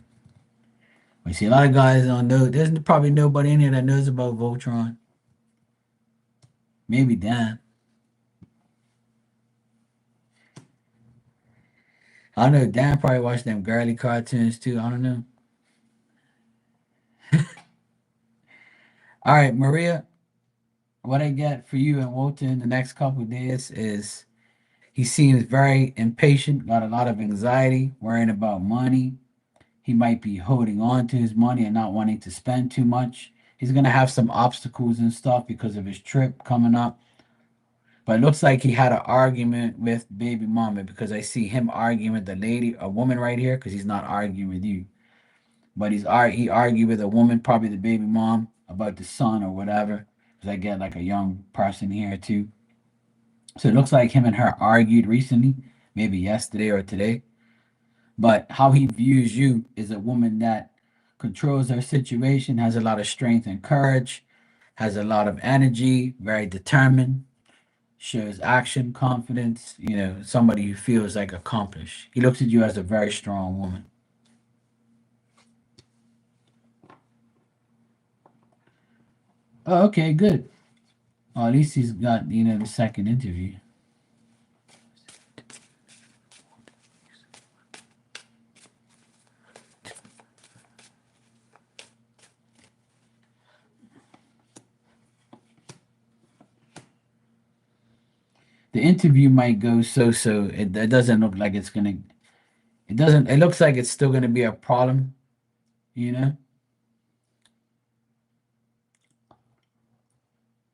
Speaker 1: But see, a lot of guys don't know. There's probably nobody in here that knows about Voltron. Maybe Dan. I don't know. Dan probably watched them girly cartoons too. I don't know. All right, Maria. What I get for you and Walter in the next couple of days is he seems very impatient, got a lot of anxiety, worrying about money. He might be holding on to his money and not wanting to spend too much. He's gonna have some obstacles and stuff because of his trip coming up. But it looks like he had an argument with baby mama because I see him arguing with the lady, a woman right here, because he's not arguing with you. But he argued with a woman, probably the baby mom, about the son or whatever. Because I get like a young person here too. So it looks like him and her argued recently, maybe yesterday or today. But how he views you is a woman that controls her situation, has a lot of strength and courage, has a lot of energy, very determined, shows action, confidence, somebody who feels like accomplished. He looks at you as a very strong woman. Oh, okay, good. Oh, at least he's got, the second interview. The interview might go so. It doesn't look like it's gonna. It doesn't. It looks like it's still gonna be a problem. You know.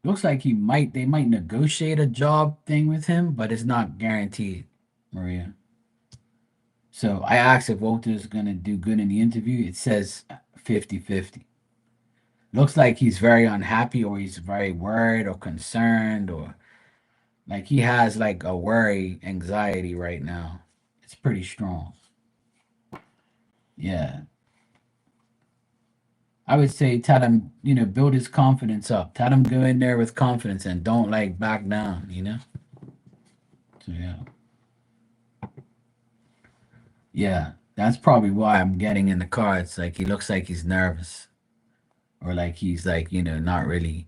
Speaker 1: Looks like They might negotiate a job thing with him, but it's not guaranteed, Maria. So I asked if Walter's gonna do good in the interview. It says 50-50. Looks like he's very unhappy or he's very worried or concerned or like he has like a worry anxiety right now. It's pretty strong. Yeah. I would say tell him, build his confidence up. Tell him go in there with confidence and don't like back down. So yeah. Yeah. That's probably why I'm getting in the cards. Like he looks like he's nervous. Or like he's like, not really,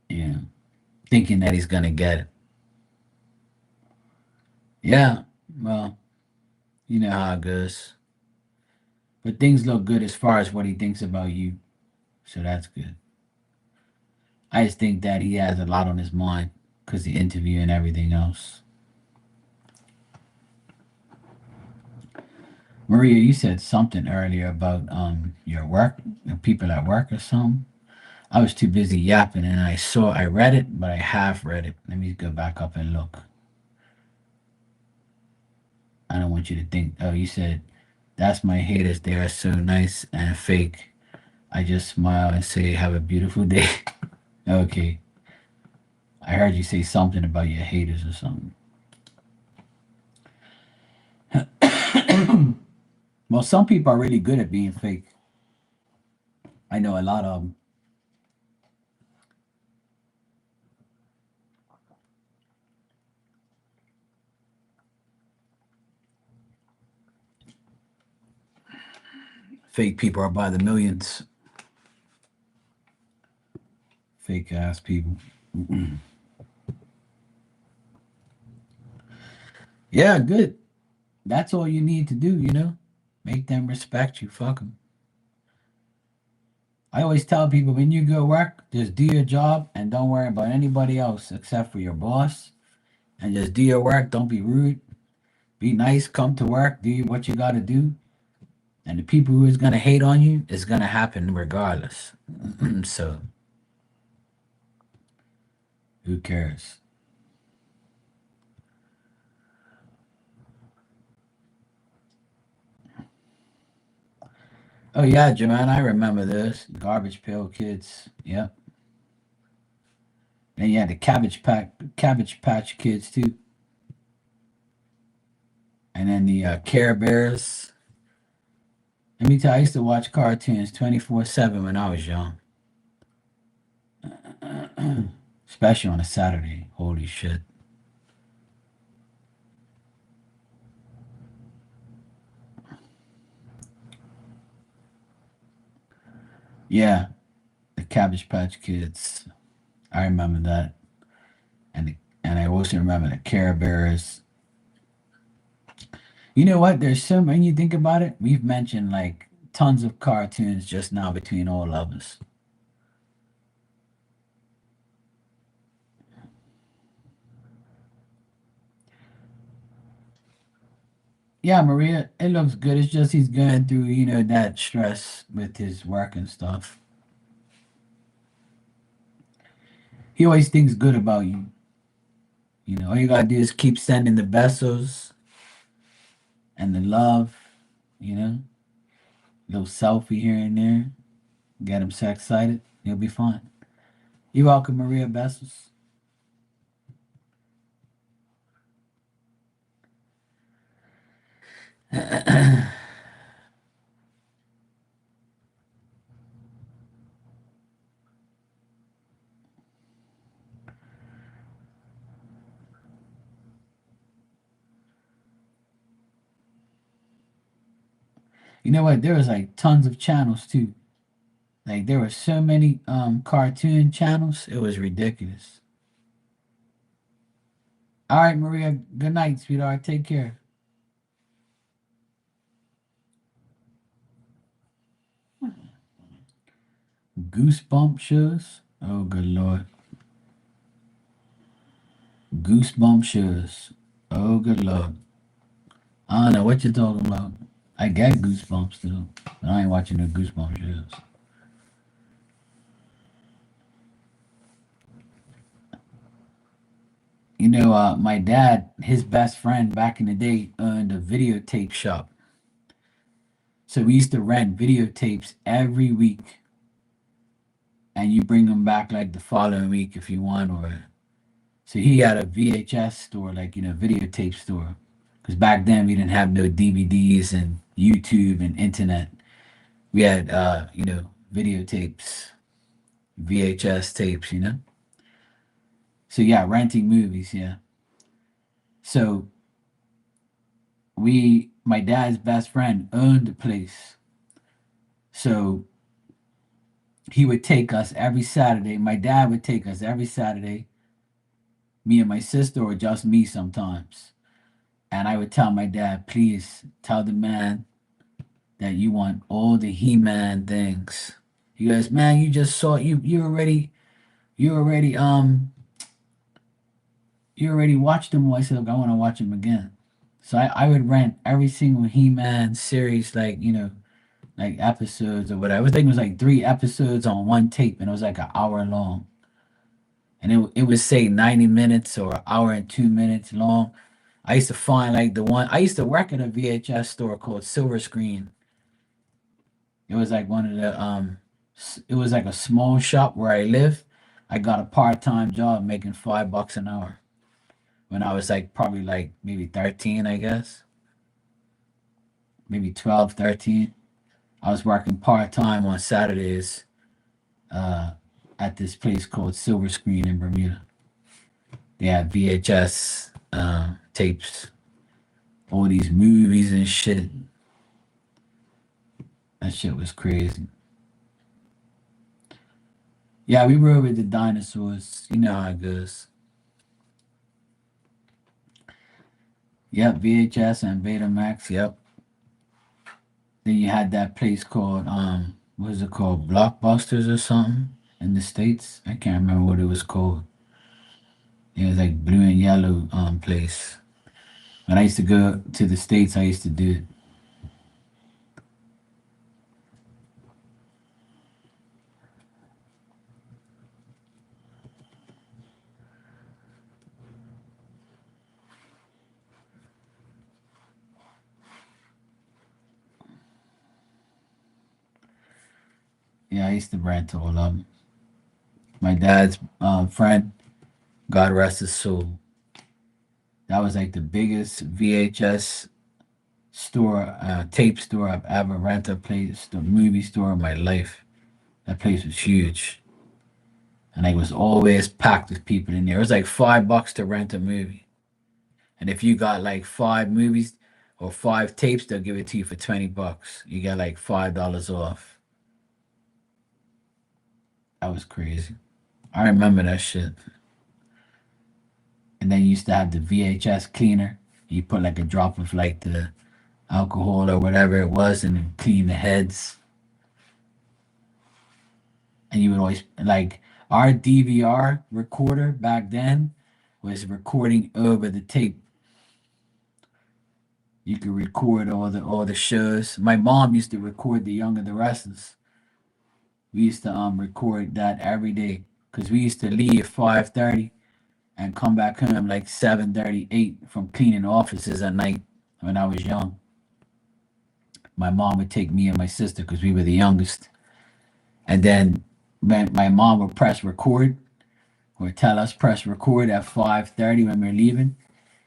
Speaker 1: you know, thinking that he's gonna get it. Yeah. Well, you know how it goes. But things look good as far as what he thinks about you. So that's good. I just think that he has a lot on his mind because the interview and everything else. Maria, you said something earlier about your work, people at work or something. I was too busy yapping, and I read it, but I half read it. Let me go back up and look. I don't want you to think, oh, you said, that's my haters. They are so nice and fake. I just smile and say, have a beautiful day. Okay. I heard you say something about your haters or something. Well, some people are really good at being fake. I know a lot of them. Fake people are by the millions. Fake ass people. Yeah, good. That's all you need to do, you know? Make them respect you. Fuck them. I always tell people when you go work, just do your job and don't worry about anybody else except for your boss. And just do your work. Don't be rude. Be nice. Come to work. Do what you got to do. And the people who is going to hate on you is going to happen regardless. So who cares? Oh, yeah, Jaman, I remember this. Garbage Pail Kids. Yep. And yeah, the Cabbage Patch Kids too. And then the Care Bears. Let me tell you, I used to watch cartoons 24/7 when I was young. Especially on a Saturday. Holy shit. Yeah, the Cabbage Patch Kids. I remember that. And I also remember the Care Bears. You know what? There's so when you think about it, we've mentioned like tons of cartoons just now between all of us. Yeah, Maria, it looks good. It's just he's going through, that stress with his work and stuff. He always thinks good about you. All you gotta do is keep sending the besos and the love, you know, little selfie here and there. Get him so excited. He'll be fine. You're welcome, Maria Besos. You know what? There was like tons of channels too. Like there were so many cartoon channels. It was ridiculous. All right, Maria. Good night, sweetheart. Take care. Goosebump shows. Oh, good lord. Goosebump shows. Oh, good lord. I don't know what you're talking about. I get goosebumps too, but I ain't watching no goosebump shows. My dad, his best friend back in the day, owned a videotape shop. So we used to rent videotapes every week, and you bring them back like the following week if you want. Or so he had a VHS store, like videotape store, because back then we didn't have no DVDs and YouTube and internet. We had videotapes, VHS tapes. So yeah, renting movies. Yeah. So my dad's best friend owned the place. So he would take us every Saturday. My dad would take us every Saturday, me and my sister, or just me sometimes. And I would tell my dad, please tell the man that you want all the He-Man things. He goes, man, you just saw you already you already watched them. I said, look, I want to watch them again. So I would rent every single He-Man series, like, like episodes or whatever. I think it was like 3 episodes on one tape, and it was like an hour long. And it would say 90 minutes or an hour and 2 minutes long. I used to find like the one I used to work at a VHS store called Silver Screen. It was like one of the it was like a small shop where I live. I got a part-time job making $5 an hour when I was like probably like maybe 13, I guess. Maybe 12, 13. I was working part-time on Saturdays uh at this place called Silver Screen in Bermuda. They had VHS tapes, all these movies and shit. That shit was crazy. Yeah, we rode with the dinosaurs. You know how it goes. Yep, VHS and Betamax. Yep. Then you had that place called what was it called? Blockbusters or something in the States. I can't remember what it was called. It was like blue and yellow place. When I used to go to the States, I used to do it. Yeah, I used to rent all of them. My dad's friend, God rest his soul. That was like the biggest VHS store, tape store I've ever rented a place, the movie store in my life. That place was huge. And it was always packed with people in there. It was like $5 to rent a movie. And if you got like 5 movies or 5 tapes, they'll give it to you for $20. You get like $5 off. That was crazy. I remember that shit. And then you used to have the VHS cleaner. You put like a drop of like the alcohol or whatever it was and then clean the heads. And you would always like our DVR recorder back then was recording over the tape. You could record all the shows. My mom used to record The Young and the Restless. We used to record that every day because we used to leave 5:30 and come back home like 7:38 from cleaning offices at night when I was young. My mom would take me and my sister because we were the youngest, and then my mom would press record or tell us press record at 5:30 when we're leaving,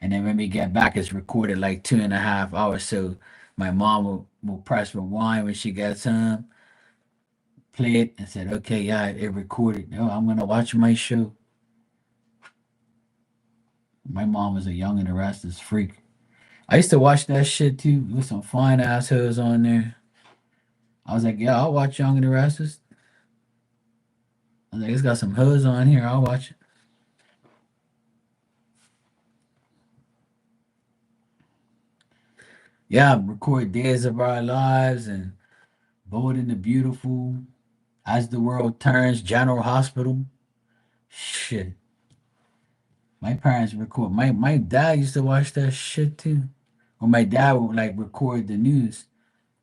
Speaker 1: and then when we get back, it's recorded like 2.5 hours. So my mom will press rewind when she gets home, play it, and said, "Okay, yeah, it recorded. Oh, I'm gonna watch my show." My mom was a Young and the Restless freak. I used to watch that shit too with some fine assholes on there. I was like, yeah, I'll watch Young and the Restless. I was like, it's got some hoes on here. I'll watch it. Yeah, record Days of Our Lives and Bold and the Beautiful, As the World Turns, General Hospital. Shit. My parents record. My dad used to watch that shit too. Or my dad would like record the news.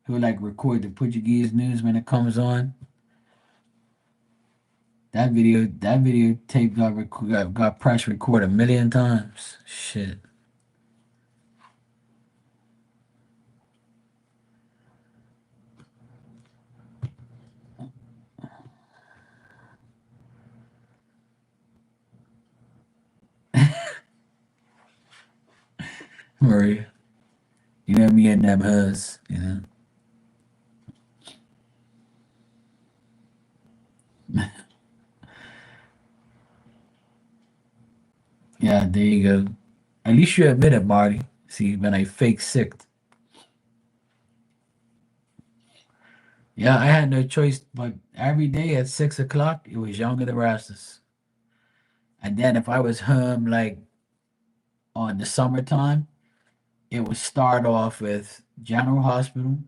Speaker 1: He would like record the Portuguese news when it comes on. That video tape got press record a million times. Shit. Maria. You know me and them hers, you know. Yeah, there you go. At least you admit it, Marty. See, when I fake sick. Yeah, I had no choice, but every day at 6 o'clock, it was Younger the Rastas. And then if I was home like on the summertime, it would start off with General Hospital,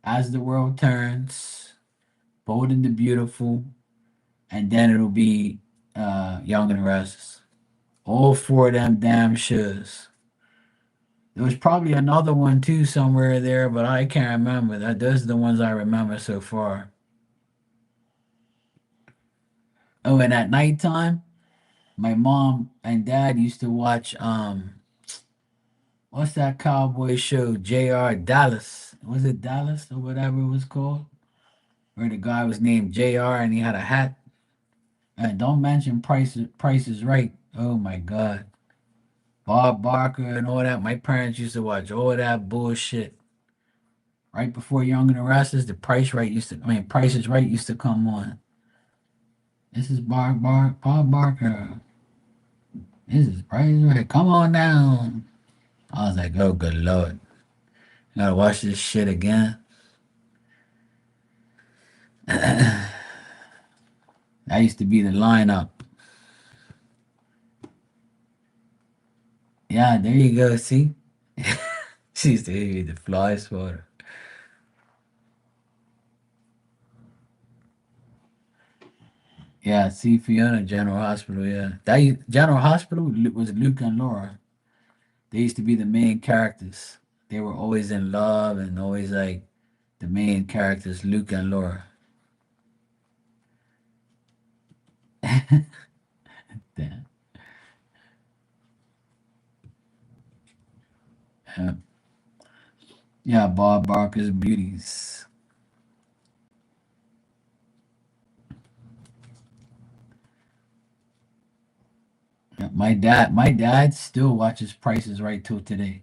Speaker 1: As the World Turns, Bold and the Beautiful, and then it'll be Young and the Restless. All four of them damn shows. There was probably another one too somewhere there, but I can't remember. That those are the ones I remember so far. Oh, and at nighttime, my mom and dad used to watch what's that cowboy show? JR Dallas. Was it Dallas or whatever it was called? Where the guy was named JR and he had a hat. And don't mention Price is Right. Oh my God. Bob Barker and all that. My parents used to watch all that bullshit. Right before Young and the Restless, the Price is Right used to come on. This is Bob Barker. This is Price is Right. Come on down. I was like, oh good lord. Gotta watch this shit again. That used to be the lineup. Yeah, there you go. See? She used to hear the flies for her. Yeah, see Fiona General Hospital. Yeah, General Hospital was Luke and Laura. They used to be the main characters. They were always in love and always like the main characters, Luke and Laura. Damn. Yeah, yeah, Bob Barker's Beauties. Yeah, my dad still watches Prices Right till today.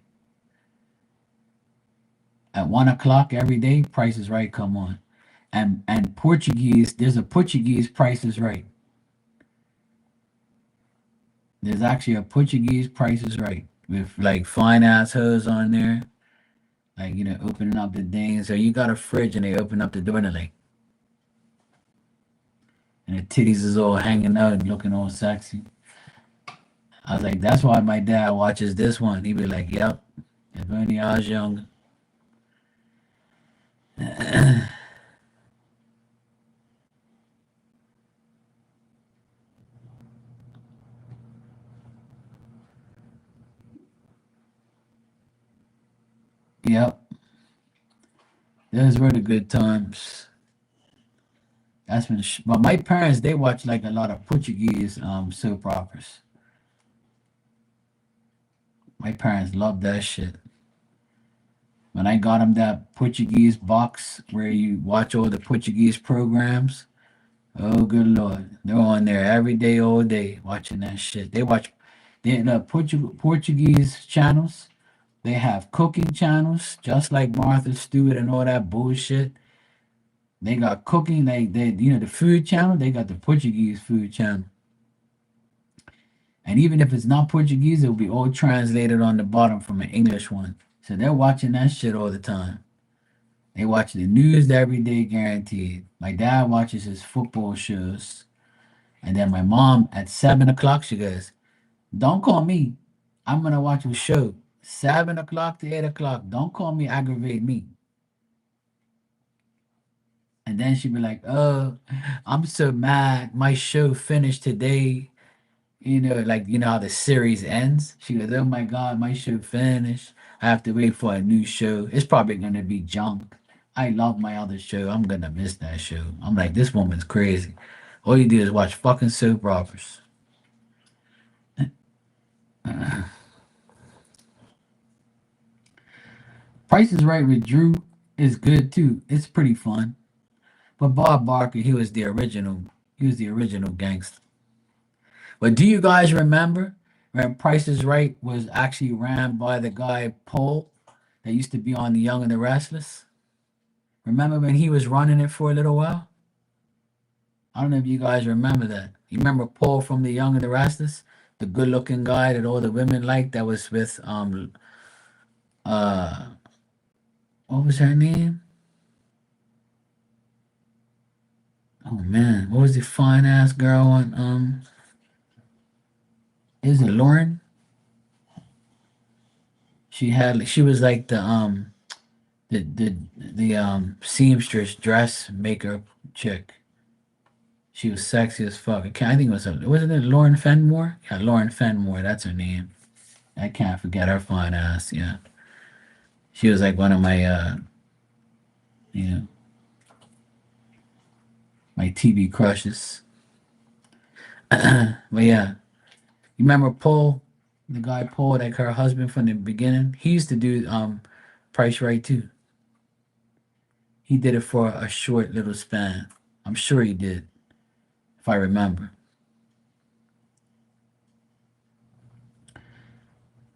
Speaker 1: At 1 o'clock every day, Price is Right come on. And Portuguese, there's a Portuguese Price is Right. There's actually a Portuguese Price is Right with like fine ass hoes on there, like opening up the thing. So you got a fridge and they open up the door and they're like, and the titties is all hanging out and looking all sexy. I was like, that's why my dad watches this one. He'd be like, yep, if only I was young. Yep, those were the good times. But my parents they watch like a lot of Portuguese soap operas. My parents love that shit. When I got them that Portuguese box where you watch all the Portuguese programs, oh good lord, they're on there every day, all day, watching that shit. They watch the Portuguese channels. They have cooking channels, just like Martha Stewart and all that bullshit. They got cooking, the food channel. They got the Portuguese food channel. And even if it's not Portuguese, it'll be all translated on the bottom from an English one. So they're watching that shit all the time. They watch the news every day, guaranteed. My dad watches his football shows. And then my mom at 7 o'clock, she goes, don't call me. I'm gonna watch a show. 7 o'clock to 8 o'clock. Don't call me, aggravate me. And then she'd be like, oh, I'm so mad. My show finished today. Like how the series ends. She goes, oh my God, my show finished. I have to wait for a new show. It's probably gonna be junk. I love my other show. I'm gonna miss that show. I'm like, this woman's crazy. All you do is watch fucking soap operas. Price is Right with Drew is good too. It's pretty fun. But Bob Barker, he was the original. He was the original gangster. But do you guys remember when Price is Right was actually ran by the guy Paul that used to be on The Young and the Restless? Remember when he was running it for a little while? I don't know if you guys remember that. You remember Paul from The Young and the Restless? The good looking guy that all the women liked that was with uh what was her name? Oh man, what was the fine ass girl on is it Lauren? She was like the seamstress dressmaker chick. She was sexy as fuck. I think it wasn't it Lauren Fenmore? Yeah, Lauren Fenmore. That's her name. I can't forget her fine ass. Yeah, she was like one of my you know, my TV crushes. But yeah, you remember Paul, the guy Paul, like her husband from the beginning. He used to do Price Right too. He did it for a short little span. I'm sure he did, if I remember.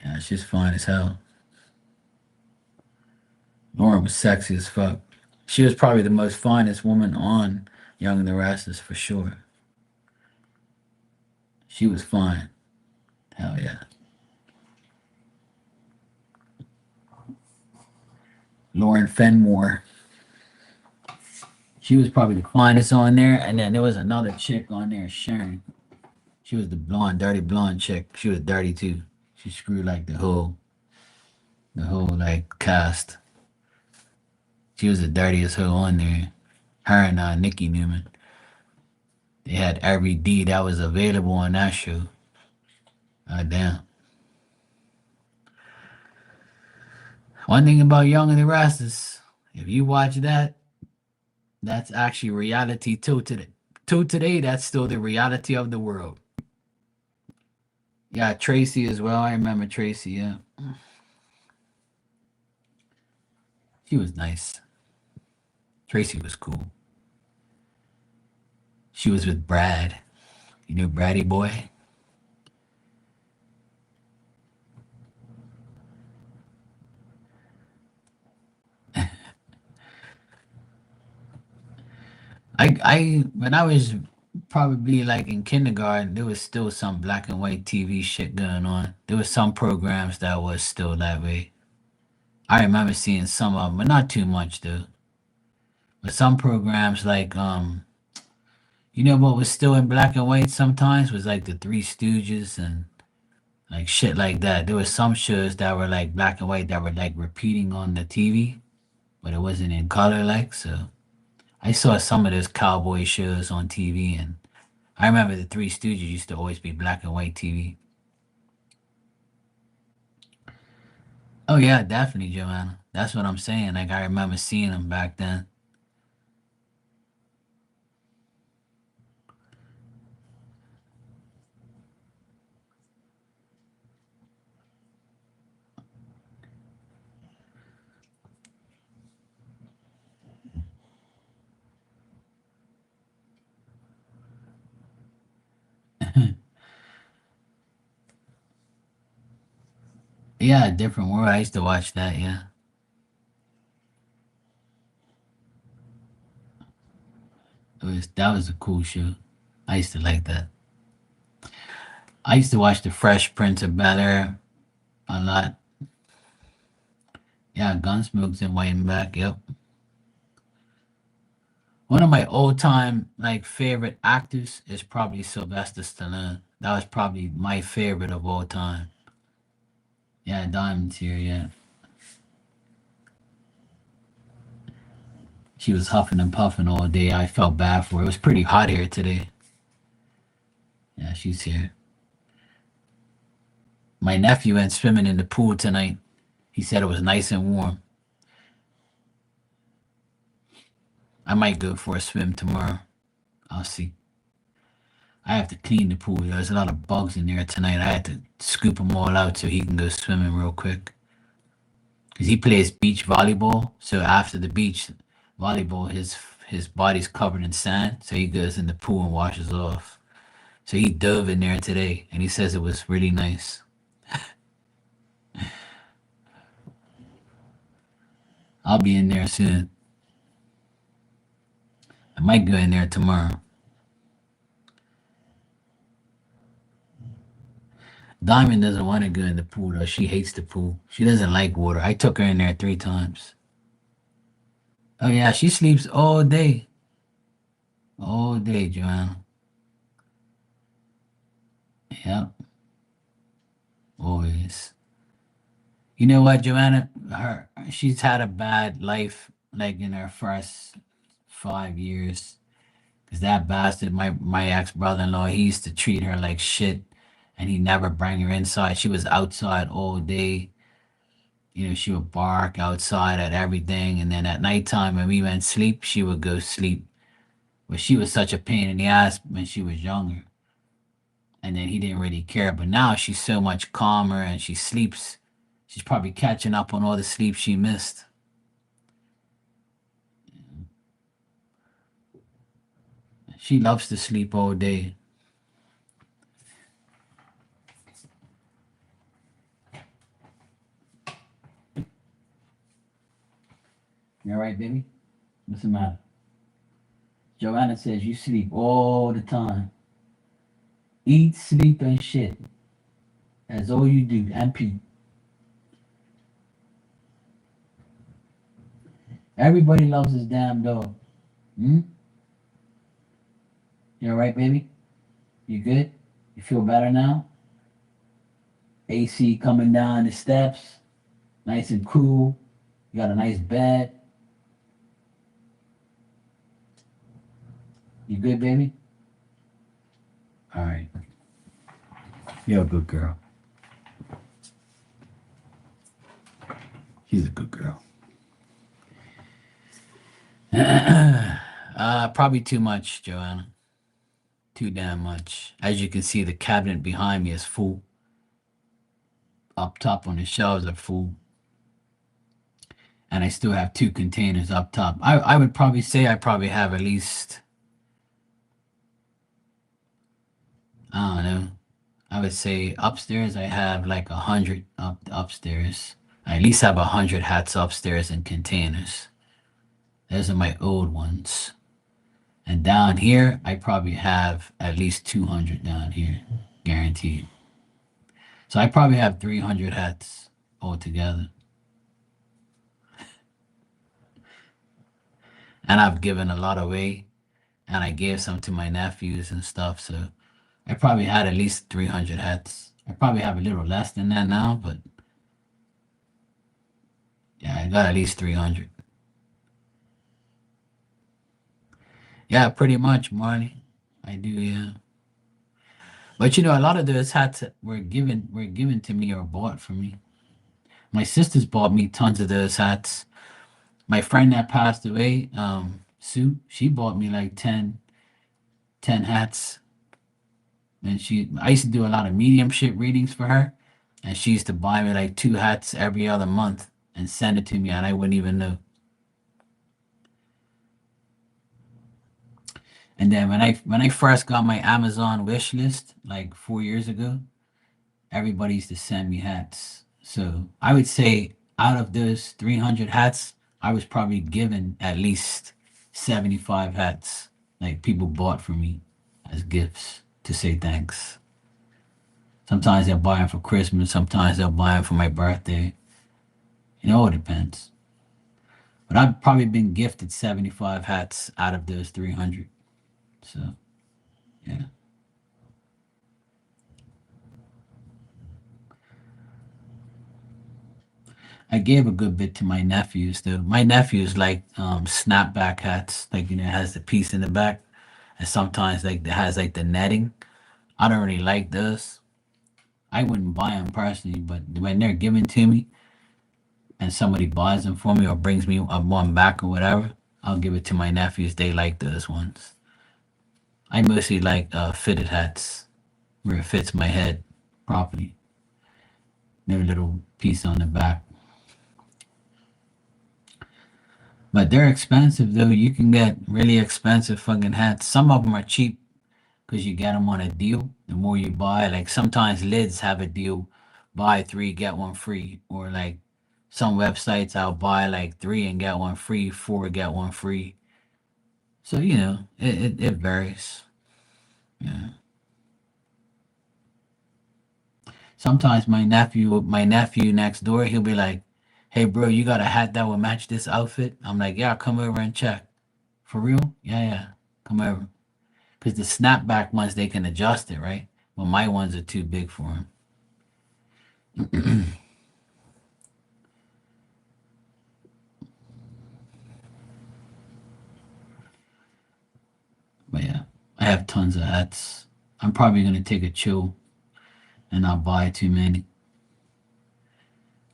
Speaker 1: Yeah, she's fine as hell. Lauren was sexy as fuck. She was probably the most finest woman on Young and the Restless for sure. She was fine. Hell yeah. Lauren Fenmore. She was probably the finest on there. And then there was another chick on there, Sharon. She was the blonde, dirty blonde chick. She was dirty too. She screwed like the whole like cast. She was the dirtiest hoe on there. Her and Nikki Newman. They had every D that was available on that show. Damn. One thing about Young and the Restless, if you watch that, that's actually reality till today. Till today, that's still the reality of the world. Yeah, Tracy as well. I remember Tracy. Yeah, she was nice. Tracy was cool. She was with Brad. You know Braddy boy. I when I was probably like in kindergarten, there was still some black and white TV shit going on. There was some programs that was still that way. I remember seeing some of them, but not too much though. But some programs like you know what was still in black and white sometimes was like the Three Stooges and like shit like that. There was some shows that were like black and white that were like repeating on the TV, but it wasn't in color like so. I saw some of those cowboy shows on TV and I remember the Three Stooges used to always be black and white TV. Oh yeah, definitely, Joanna. That's what I'm saying. Like I remember seeing them back then. Yeah, different world. I used to watch that. Yeah, that was a cool show. I used to like that. I used to watch the Fresh Prince of Bel Air a lot. Yeah, Gunsmoke's and White and Black. Yep. One of my old time like favorite actors is probably Sylvester Stallone. That was probably my favorite of all time. Yeah, Diamond's here. Yeah, she was huffing and puffing all day. I felt bad for her. It was pretty hot here today. Yeah, she's here. My nephew went swimming in the pool tonight. He said it was nice and warm. I might go for a swim tomorrow. I'll see. I have to clean the pool. There's a lot of bugs in there tonight. I had to scoop them all out so he can go swimming real quick. Because he plays beach volleyball. So after the beach volleyball, his body's covered in sand. So he goes in the pool and washes off. So he dove in there today, and he says it was really nice. I'll be in there soon. I might go in there tomorrow. Diamond doesn't want to go in the pool though. She hates the pool. She doesn't like water. I took her in there 3 times. Oh yeah, she sleeps all day, Joanna. Yep, always. You know what, Joanna? She's had a bad life, like in her first 5 years. Cause that bastard, my ex brother in law, he used to treat her like shit, and he never bring her inside. She was outside all day. You know, she would bark outside at everything, and then at nighttime when we went to sleep, she would go sleep. But she was such a pain in the ass when she was younger, and then he didn't really care. But now she's so much calmer, and she sleeps. She's probably catching up on all the sleep she missed. She loves to sleep all day. You all right, baby? What's the matter? Joanna says you sleep all the time. Eat, sleep, and shit. That's all you do. And pee. Everybody loves this damn dog. Hmm? You all right, baby? You good? You feel better now? AC coming down the steps. Nice and cool. You got a nice bed. You good, baby? All right. You're a good girl. She's a good girl. Probably too much, Joanna. Too damn much. As you can see, the cabinet behind me is full. Up top on the shelves are full. And I still have two containers up top. I would probably say I probably have at least, I don't know. I would say upstairs I have like 100 upstairs. I at least have 100 hats upstairs in containers. Those are my old ones. And down here, I probably have at least 200 down here, guaranteed. So I probably have 300 hats altogether. And I've given a lot away, and I gave some to my nephews and stuff. So I probably had at least 300 hats. I probably have a little less than that now, but yeah, I got at least 300. Yeah, pretty much, Marley. I do, yeah. But you know, a lot of those hats were given to me or bought for me. My sisters bought me tons of those hats. My friend that passed away, Sue, she bought me like ten hats. And I used to do a lot of mediumship readings for her. And she used to buy me like two hats every other month and send it to me, and I wouldn't even know. And then when I first got my Amazon wish list like 4 years ago, everybody used to send me hats. So I would say out of those 300 hats, I was probably given at least 75 hats, like people bought for me as gifts to say thanks. Sometimes they'll buy them for Christmas, sometimes they'll buy them for my birthday. You know, it depends. But I've probably been gifted 75 hats out of those 300. So, yeah. I gave a good bit to my nephews though. My nephews like snapback hats, like it has the piece in the back, and sometimes like it has like the netting. I don't really like those. I wouldn't buy them personally, but when they're given to me and somebody buys them for me or brings me a one back or whatever, I'll give it to my nephews. They like those ones. I mostly like fitted hats where it fits my head properly. Their little piece on the back. But they're expensive though. You can get really expensive fucking hats. Some of them are cheap because you get them on a deal. The more you buy, like sometimes lids have a deal, buy three get one free, or like some websites I'll buy like three and get one free, four get one free. So you know it varies. Yeah. Sometimes my nephew next door, he'll be like, "Hey bro, you got a hat that will match this outfit?" I'm like, "Yeah, come over and check." For real? Yeah, yeah. Come over. Because the snapback ones they can adjust it, right? But my ones are too big for him. But yeah, I have tons of hats. I'm probably gonna take a chill and not buy too many.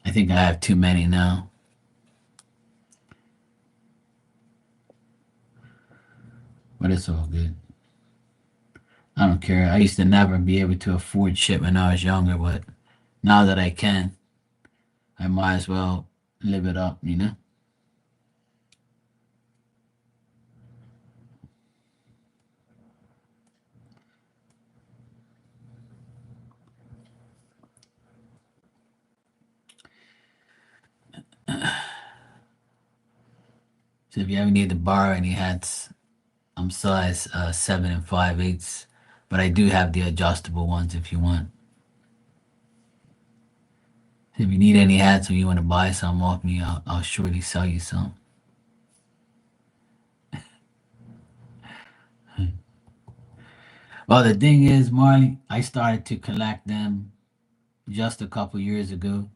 Speaker 1: I think I have too many now, but it's all good. I don't care. I used to never be able to afford shit when I was younger, but now that I can, I might as well live it up, you know? So if you ever need to borrow any hats, I'm size 7 and 5/8, but I do have the adjustable ones if you want. So if you need any hats or you want to buy some off me, I'll surely sell you some. Well, the thing is, Marley, I started to collect them just a couple years ago.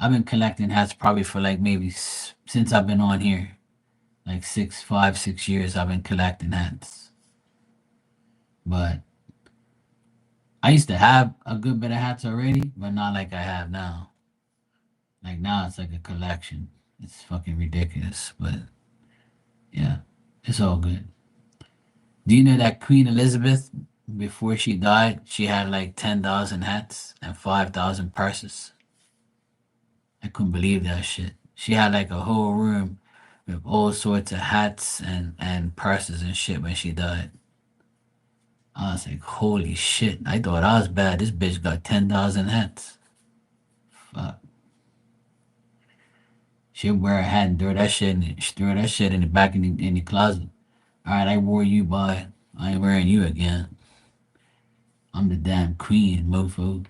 Speaker 1: I've been collecting hats probably for like maybe since I've been on here, like 6 5 6 years. I've been collecting hats, but I used to have a good bit of hats already, but not like I have now. Like now, it's like a collection. It's fucking ridiculous, but yeah, it's all good. Do you know that Queen Elizabeth, before she died, she had like 10,000 hats and 5,000 purses? I couldn't believe that shit. She had like a whole room with all sorts of hats and purses and shit when she died. I was like, holy shit. I thought I was bad. This bitch got 10,000 hats. Fuck. She'll wear a hat and throw that shit in the back in the closet. All right, I wore you, boy. I ain't wearing you again. I'm the damn queen, mofo.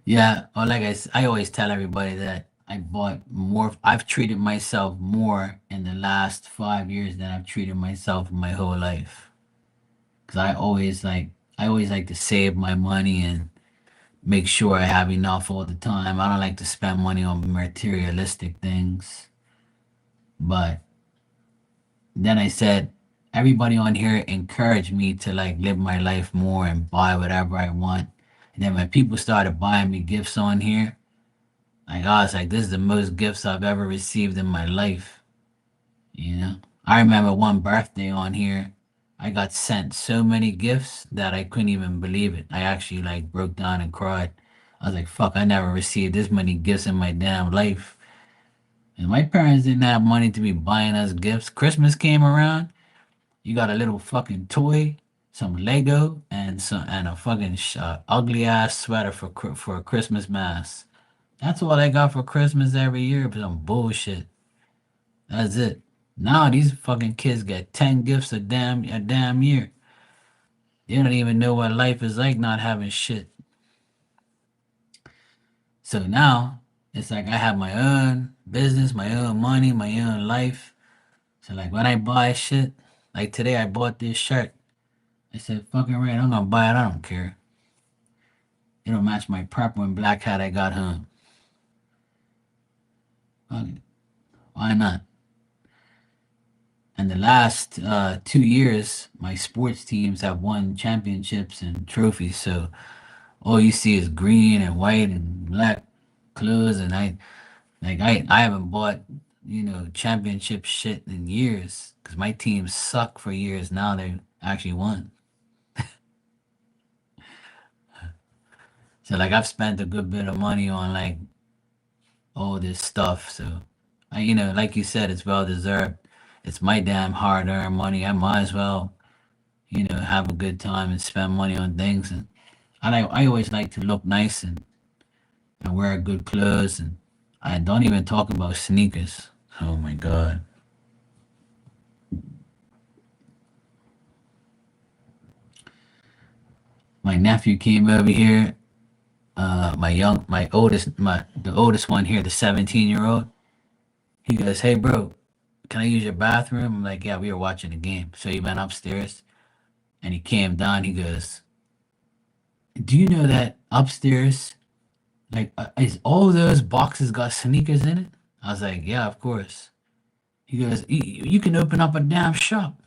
Speaker 1: Yeah, or like I always tell everybody that I bought more. I've treated myself more in the last 5 years than I've treated myself in my whole life. Cause I always like to save my money and make sure I have enough all the time. I don't like to spend money on materialistic things. But then I said, everybody on here encouraged me to like live my life more and buy whatever I want. And then when people started buying me gifts on here, like I was like, this is the most gifts I've ever received in my life. You know, I remember one birthday on here, I got sent so many gifts that I couldn't even believe it. I actually like broke down and cried. I was like, fuck, I never received this many gifts in my damn life. And my parents didn't have money to be buying us gifts. Christmas came around, you got a little fucking toy, some Lego, and a fucking ugly ass sweater for a Christmas mask. That's all I got for Christmas every year. Some bullshit. That's it. Now these fucking kids get 10 gifts a damn year. They don't even know what life is like not having shit. So now it's like I have my own business, my own money, my own life. So like when I buy shit, like today I bought this shirt. I said, fucking right, I'm gonna buy it. I don't care. It'll match my purple and black hat I got home. Fuck it. Why not? And the last 2 years, my sports teams have won championships and trophies. So all you see is green and white and black clothes, and I haven't bought championship shit in years because my teams suck for years. Now they actually won. So like I've spent a good bit of money on like all this stuff. So like you said, it's well deserved. It's my damn hard earned money. I might as well have a good time and spend money on things. And I always like to look nice and wear good clothes. And I don't even talk about sneakers. Oh my God. My nephew came over here. The oldest one here, the 17-year-old. He goes, "Hey, bro, can I use your bathroom?" I'm like, "Yeah, we were watching the game." So he went upstairs. And he came down. He goes, "Do you know that upstairs, like, is all those boxes got sneakers in it?" I was like, "Yeah, of course." He goes, You can open up a damn shop."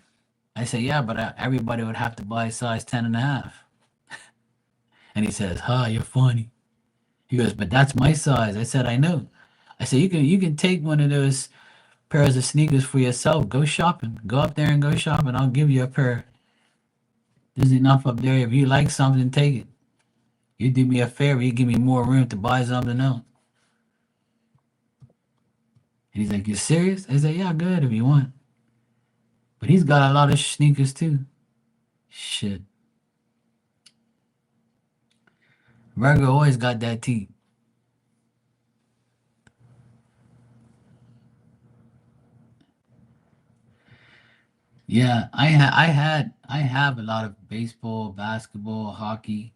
Speaker 1: I said, "Yeah, but everybody would have to buy size 10 and a half." And he says, "Huh, you're funny." He goes, "But that's my size." I said, "I know." I said, "You can take one of those pairs of sneakers for yourself. Go shopping. Go up there and go shopping. I'll give you a pair. There's enough up there. If you like something, take it. You do me a favor. You give me more room to buy something else." And he's like, "You serious?" I said, "Yeah, good if you want." But he's got a lot of sneakers too. Shit. Virgo always got that teeth. Yeah, I have a lot of baseball, basketball, hockey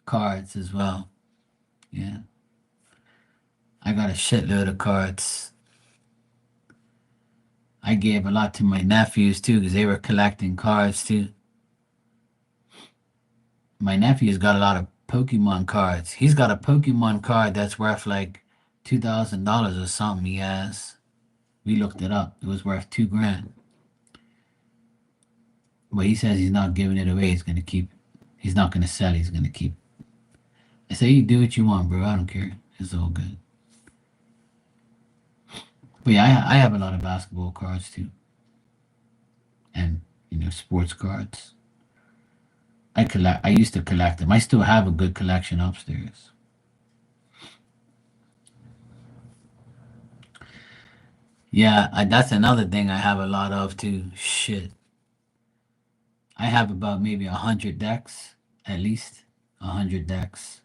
Speaker 1: cards as well. Yeah. I got a shitload of cards. I gave a lot to my nephews too because they were collecting cards too. My nephew's got a lot of Pokemon cards. He's got a Pokemon card that's worth like $2,000 or something. He has. We looked it up. It was worth 2 grand. But he says he's not giving it away. He's gonna keep it. He's not gonna sell it. He's gonna keep it. I say, you do what you want, bro. I don't care. It's all good. But yeah, I have a lot of basketball cards too, and sports cards. I collect. I used to collect them. I still have a good collection upstairs. Yeah, that's another thing I have a lot of too. Shit, I have about maybe 100 decks, at least 100 decks.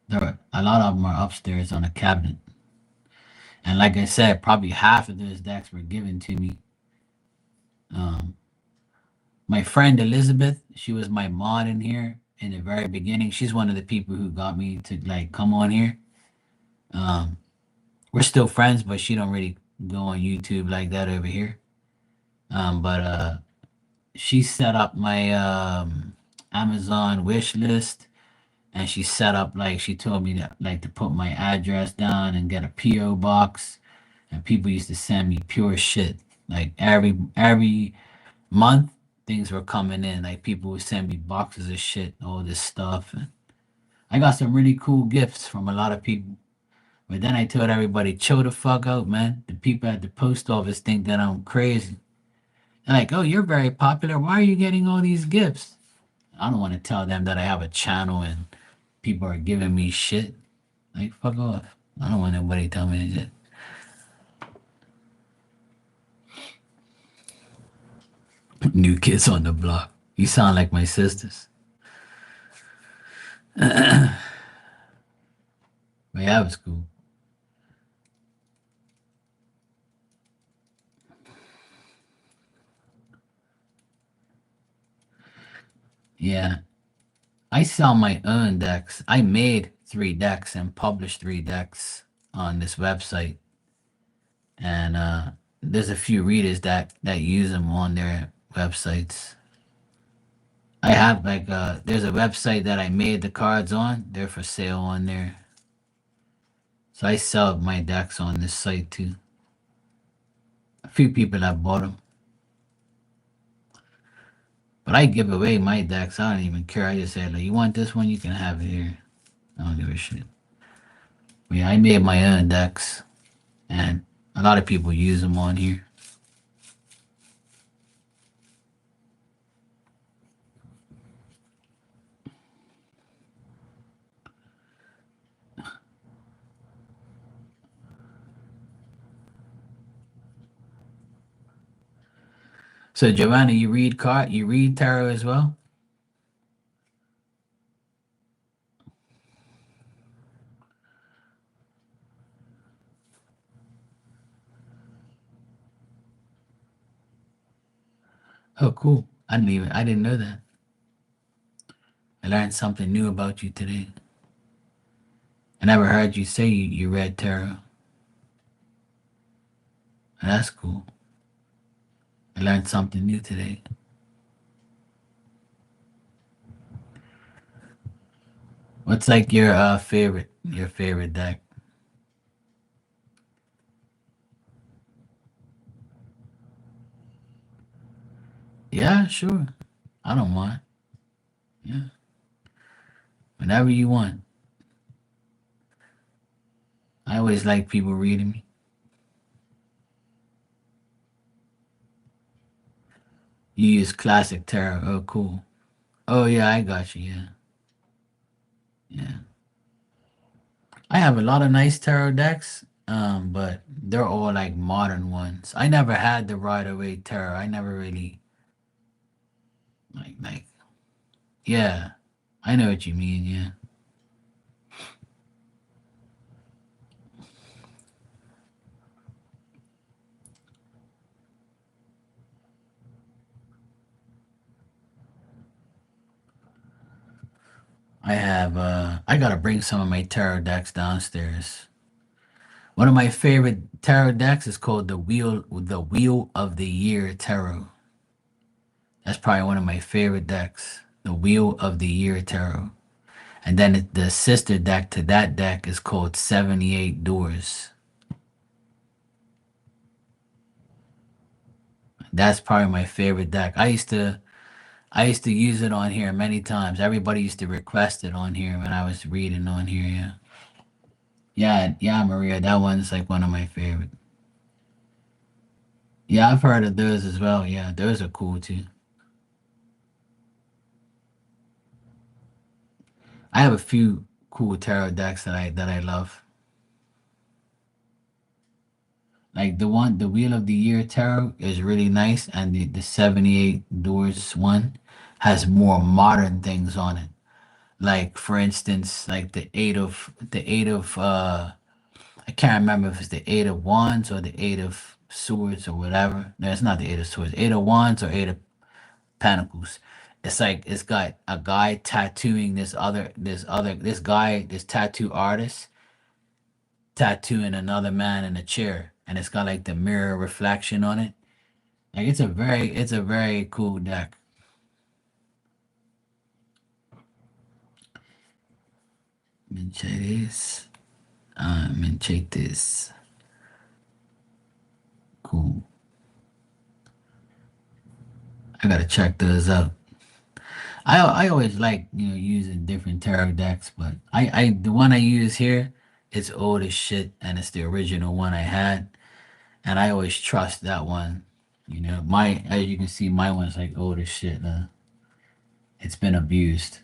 Speaker 1: A lot of them are upstairs on a cabinet, and like I said, probably half of those decks were given to me. Um, my friend Elizabeth, she was my mod in here in the very beginning. She's one of the people who got me to like come on here. Um, we're still friends, but she don't really go on YouTube like that over here. But she set up my Amazon wish list, and she set up like she told me that like to put my address down and get a PO box, and people used to send me pure shit. Like every month, things were coming in. Like people would send me boxes of shit, all this stuff, and I got some really cool gifts from a lot of people. But then I told everybody, chill the fuck out, man. The people at the post office think that I'm crazy. They're like, oh, you're very popular. Why are you getting all these gifts? I don't want to tell them that I have a channel and people are giving me shit. Like, fuck off. I don't want nobody to tell me that. New kids on the block. You sound like my sisters. But yeah, it was cool. Yeah. I sell my own decks. I made 3 decks and published 3 decks on this website. And there's a few readers that use them on their websites. I have like there's a website that I made the cards on. They're for sale on there. So I sell my decks on this site too. A few people have bought them, but I give away my decks. I don't even care. I just say like, you want this one, you can have it here. I don't give a shit. But yeah, I made my own decks, and a lot of people use them on here. So Giovanna, you read tarot as well? Oh, cool. I didn't know that. I learned something new about you today. I never heard you say you read tarot. That's cool. I learned something new today. What's like your favorite deck? Yeah, sure. I don't mind. Yeah, whenever you want. I always like people reading me. You use classic tarot. Oh, cool. Oh yeah, I got you. Yeah, yeah. I have a lot of nice tarot decks, but they're all like modern ones. I never had the Rider Waite tarot. I never really like. Yeah, I know what you mean. Yeah, I have. I gotta bring some of my tarot decks downstairs. One of my favorite tarot decks is called the Wheel of the Year Tarot. That's probably one of my favorite decks. The Wheel of the Year Tarot. And then the sister deck to that deck is called 78 Doors. That's probably my favorite deck. I used to use it on here many times. Everybody used to request it on here when I was reading on here, yeah. Yeah, yeah, Maria, that one's like one of my favorite. Yeah, I've heard of those as well. Yeah, those are cool too. I have a few cool tarot decks that I love. Like the Wheel of the Year tarot is really nice, and the 78 Doors one has more modern things on it. Like for instance, like the eight of I can't remember if it's the Eight of Wands or the Eight of Swords or whatever. No, it's not the Eight of Swords. Eight of Wands or Eight of Pentacles. It's like it's got a guy tattooing this tattoo artist tattooing another man in a chair, and it's got like the mirror reflection on it. Like it's a very cool deck. Let me check this. Let me check this. Cool. I gotta check those out. I always like using different tarot decks, but the one I use here, it's old as shit, and it's the original one I had, and I always trust that one. My as you can see, my one's like old as shit. It's been abused,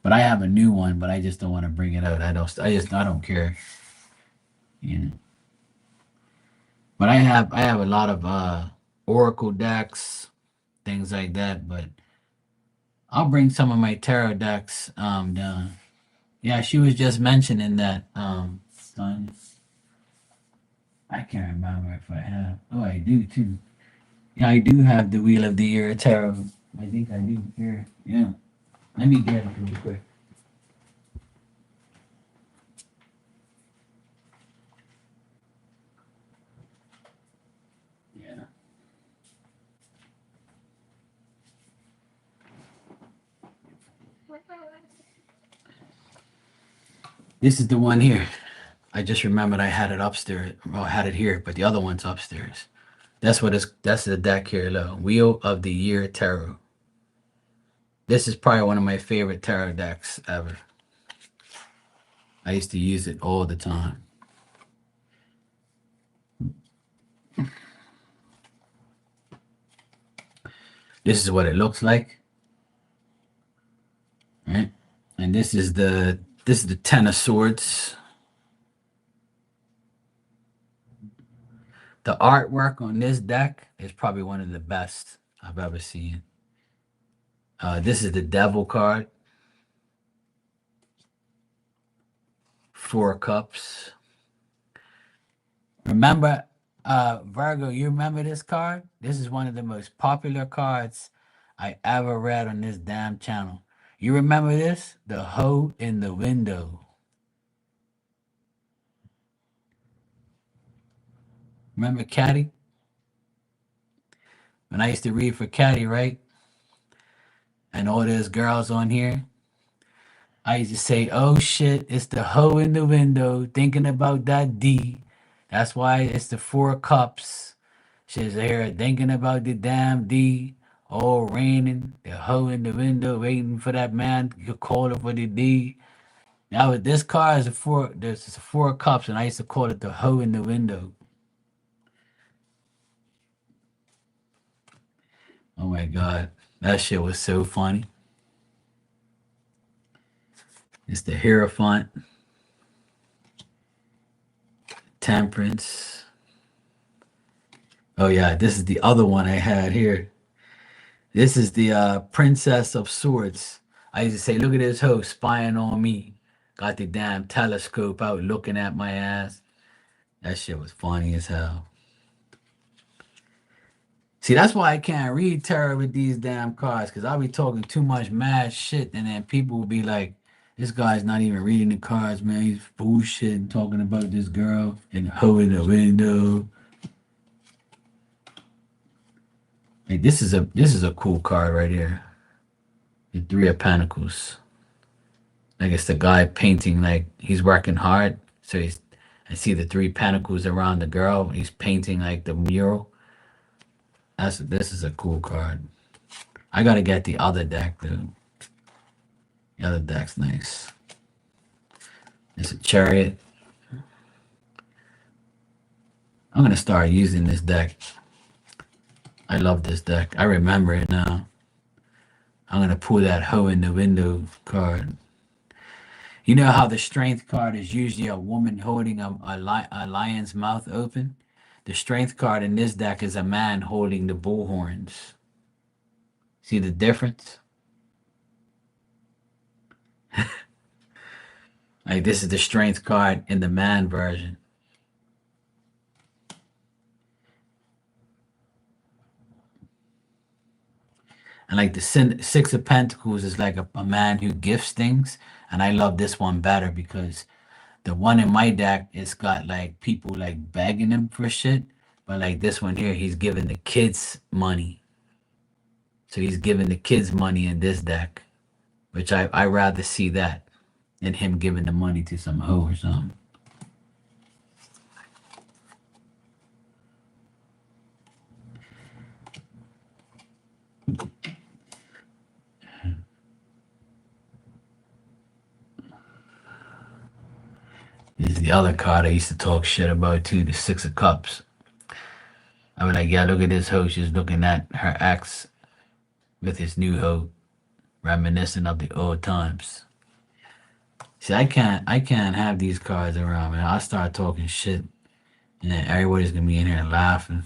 Speaker 1: but I have a new one, but I just don't want to bring it out. I don't care. You know, but I have a lot of oracle decks, things like that. But I'll bring some of my tarot decks down. Yeah, she was just mentioning that. Son, I can't remember if I have. Oh, I do too. Yeah, I do have the Wheel of the Year tarot. I think I do here. Yeah, let me get it real quick. Yeah, this is the one here. I just remembered I had it upstairs. Well, I had it here, but the other one's upstairs. That's the deck here, the Wheel of the Year tarot. This is probably one of my favorite tarot decks ever. I used to use it all the time. This is what it looks like, right? And this is the Ten of Swords. The artwork on this deck is probably one of the best I've ever seen. This is the Devil card, Four Cups. Remember, Virgo, you remember this card? This is one of the most popular cards I ever read on this damn channel. You remember this? The Hoe in the Window. Remember Caddy? When I used to read for Caddy, right? and all those girls on here, I used to say, "Oh shit, it's the hoe in the window thinking about that D." That's why it's the four cups. She's here thinking about the damn D. All raining, the hoe in the window waiting for that man to call her for the D. Now this car is a four. There's four cups, and I used to call it the hoe in the window. Oh my god, that shit was so funny. It's the Hierophant, Temperance. Oh yeah, this is the other one I had here. This is the Princess of Swords. I used to say, look at this hoe spying on me. Got the damn telescope out looking at my ass. That shit was funny as hell. See, that's why I can't read tarot with these damn cards, because I'll be talking too much mad shit, and then people will be like, this guy's not even reading the cards, man. He's bullshit talking about this girl and hoe in the window. Like this is a cool card right here. The Three of Pentacles. Like it's the guy painting like he's working hard. So I see the three pentacles around the girl. He's painting like the mural. This is a cool card. I gotta get the other deck though. The other deck's nice. It's a Chariot. I'm gonna start using this deck. I love this deck. I remember it now. I'm gonna pull that hoe in the window card. You know how the strength card is usually a woman holding a lion's mouth open? The strength card in this deck is a man holding the bull horns. See the difference? Like this is the strength card in the man version. And like the Six of Pentacles is like a man who gifts things. And I love this one better because the one in my deck, it's got like people like begging him for shit. But like this one here, he's giving the kids money. So he's giving the kids money in this deck, which I rather see that than him giving the money to some hoe or something. This is the other card I used to talk shit about too, the Six of Cups. I was like, yeah, look at this hoe. She's looking at her ex with his new hoe, reminiscent of the old times. See, I can't have these cards around, man. I start talking shit, and then everybody's gonna be in here laughing.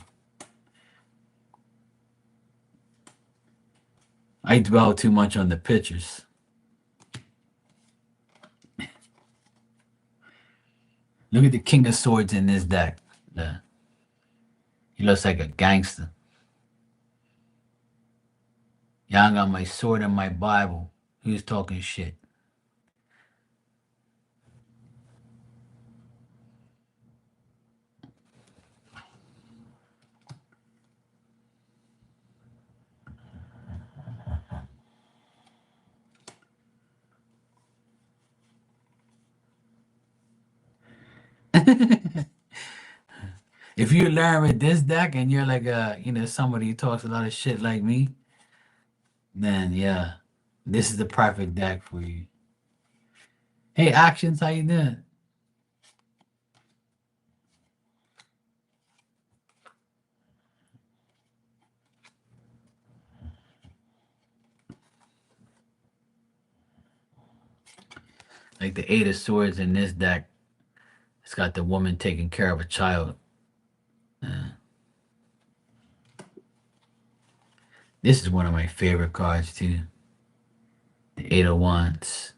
Speaker 1: I dwell too much on the pictures. Look at the King of Swords in this deck. Yeah. He looks like a gangster. Yeah, I got my sword and my Bible. Who's talking shit? If you learn with this deck and you're like somebody who talks a lot of shit like me, then yeah, this is the perfect deck for you. Hey, Actions, how you doing? Like the Eight of Swords in this deck, it's got the woman taking care of a child. Uh, this is one of my favorite cards too. The Eight of Wands.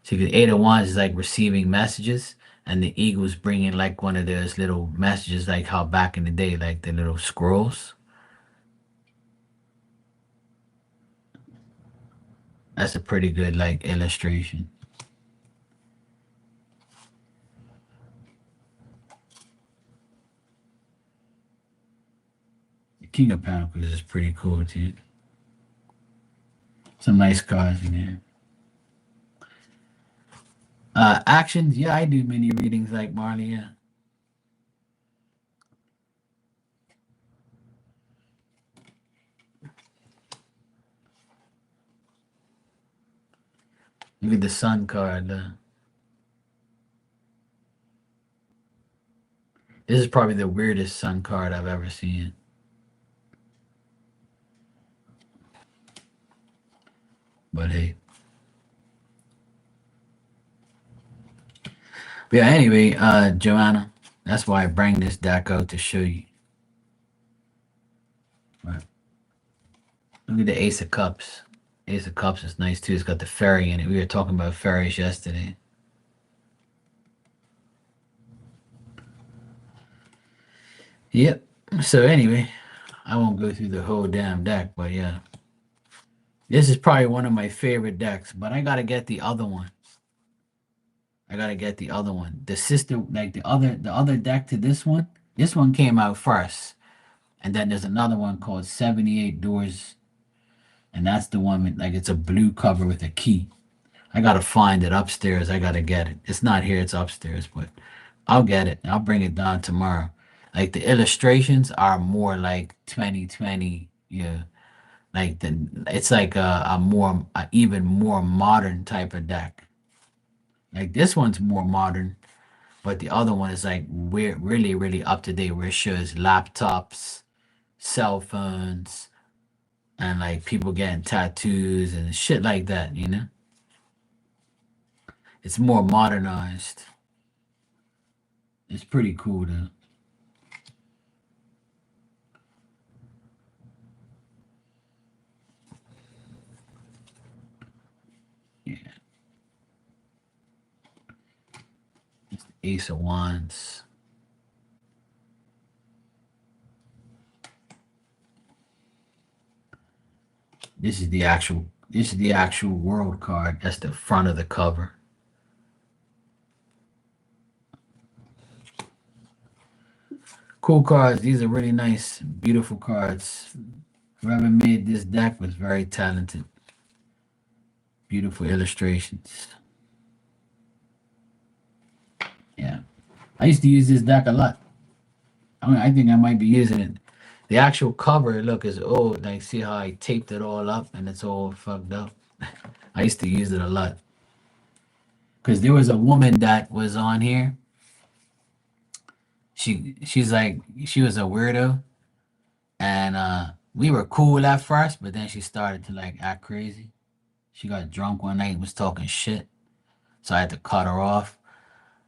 Speaker 1: See, the Eight of Wands is like receiving messages, and the Eagle's bringing like one of those little messages, like how back in the day, like the little scrolls. That's a pretty good like illustration. The King of Pentacles is pretty cool too. Some nice cards in there. Actions, yeah, I do mini readings like Marley. Yeah. Look at the Sun card. This is probably the weirdest Sun card I've ever seen. But hey. But yeah, anyway, Joanna, that's why I bring this deck out to show you. Right. Look at the Ace of Cups. Ace of Cups is nice too. It's got the fairy in it. We were talking about fairies yesterday. Yep. So anyway, I won't go through the whole damn deck, but yeah. This is probably one of my favorite decks, but I gotta get the other one. I gotta get the other one. The sister, like the other deck to this one. This one came out first, and then there's another one called 78 Doors, and that's the one with like it's a blue cover with a key. I gotta find it upstairs. I gotta get it. It's not here. It's upstairs, but I'll get it. I'll bring it down tomorrow. Like the illustrations are more like 2020. Yeah, like it's like a even more modern type of deck. Like this one's more modern, but the other one is like we're really up to date where it shows laptops, cell phones, and like people getting tattoos and shit like that, you know? It's more modernized. It's pretty cool though. Yeah. It's the Ace of Wands. This is the actual world card. That's the front of the cover. Cool cards. These are really nice, beautiful cards. Whoever made this deck was very talented. Beautiful illustrations. Yeah. I used to use this deck a lot. I think I might be using it. The actual cover, look, is old. Like, see how I taped it all up and it's all fucked up. I used to use it a lot because there was a woman that was on here. She's like she was a weirdo, and we were cool at first, but then she started to like act crazy. She got drunk one night and was talking shit, so I had to cut her off.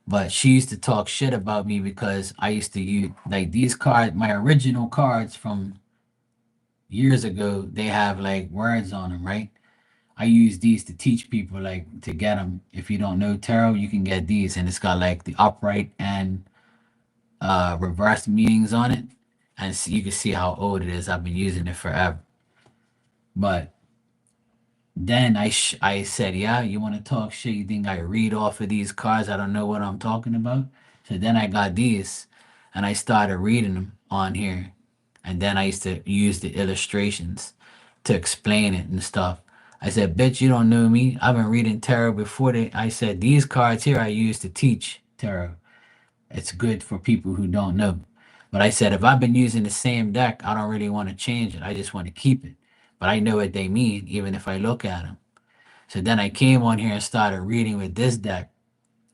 Speaker 1: But she used to talk shit about me because I used to use like these cards, my original cards from years ago. They have like words on them, right? I use these to teach people like to get them. If you don't know tarot, you can get these, and it's got like the upright and reverse meanings on it, and so you can see how old it is. I've been using it forever. But then I said, yeah, you want to talk shit? You think I read off of these cards? I don't know what I'm talking about. So then I got these, and I started reading them on here, and then I used to use the illustrations to explain it and stuff. I said, bitch, you don't know me. I've been reading tarot before they. I said, these cards here I use to teach tarot. It's good for people who don't know. But I said, if I've been using the same deck, I don't really want to change it. I just want to keep it. But I know what they mean, even if I look at them. So then I came on here and started reading with this deck,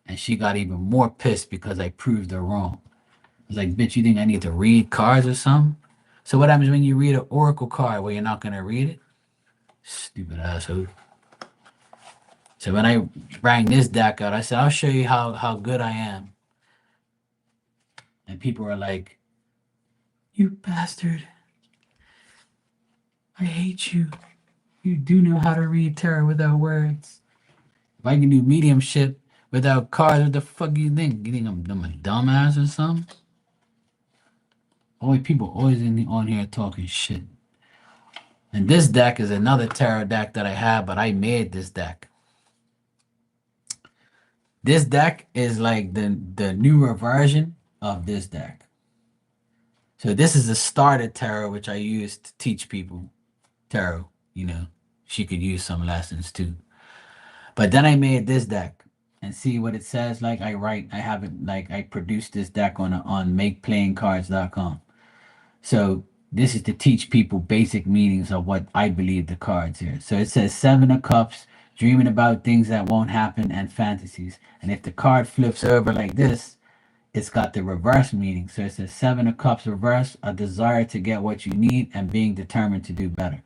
Speaker 1: and she got even more pissed because I proved her wrong. I was like, bitch, you think I need to read cards or something? So what happens when you read an oracle card where you're not going to read it? Stupid asshole. So when I rang this deck out, I said, I'll show you how good I am. And people were like, you bastard. I hate you. You do know how to read tarot without words. If I can do mediumship without cards, what the fuck do you think? You think I'm a dumbass or something? Always people always on here talking shit. And this deck is another tarot deck that I have, but I made this deck. This deck is like the newer version of this deck. So this is a starter tarot, which I use to teach people tarot, you know, she could use some lessons too. But then I made this deck and see what it says. Like I have it like I produced this deck on makeplayingcards.com. So this is to teach people basic meanings of what I believe the cards here. So it says Seven of Cups, dreaming about things that won't happen, and fantasies. And if the card flips over like this, it's got the reverse meaning. So it says Seven of Cups reverse, a desire to get what you need and being determined to do better.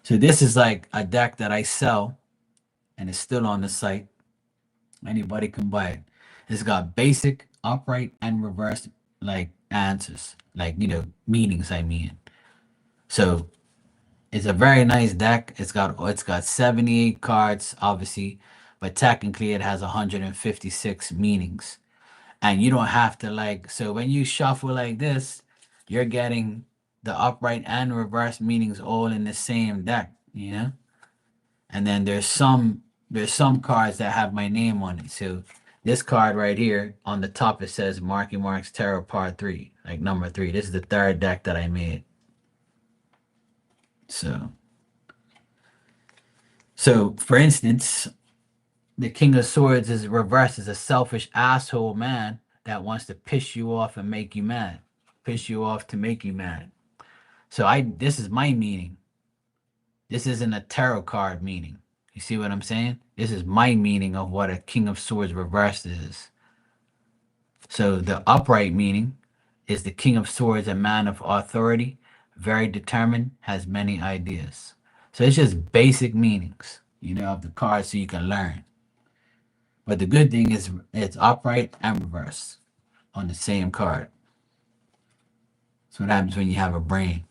Speaker 1: So this is like a deck that I sell and it's still on the site. Anybody can buy it. It's got basic, upright, and reverse like answers, like meanings. I mean, so it's a very nice deck. It's got 78 cards, obviously, but technically it has 156 meanings, and you don't have to like. So when you shuffle like this, you're getting the upright and reverse meanings all in the same deck. And then there's some cards that have my name on it. So this card right here on the top it says Marky Mark's Tarot Part 3, like number 3. This is the third deck that I made. So for instance, the King of Swords is reversed as a selfish asshole man that wants to piss you off and make you mad. Piss you off to make you mad. So this is my meaning. This isn't a tarot card meaning. You see what I'm saying? This is my meaning of what a King of Swords reversed is. So the upright meaning is the King of Swords, a man of authority, very determined, has many ideas. So it's just basic meanings, of the cards so you can learn. But the good thing is it's upright and reverse on the same card. So what happens when you have a brain?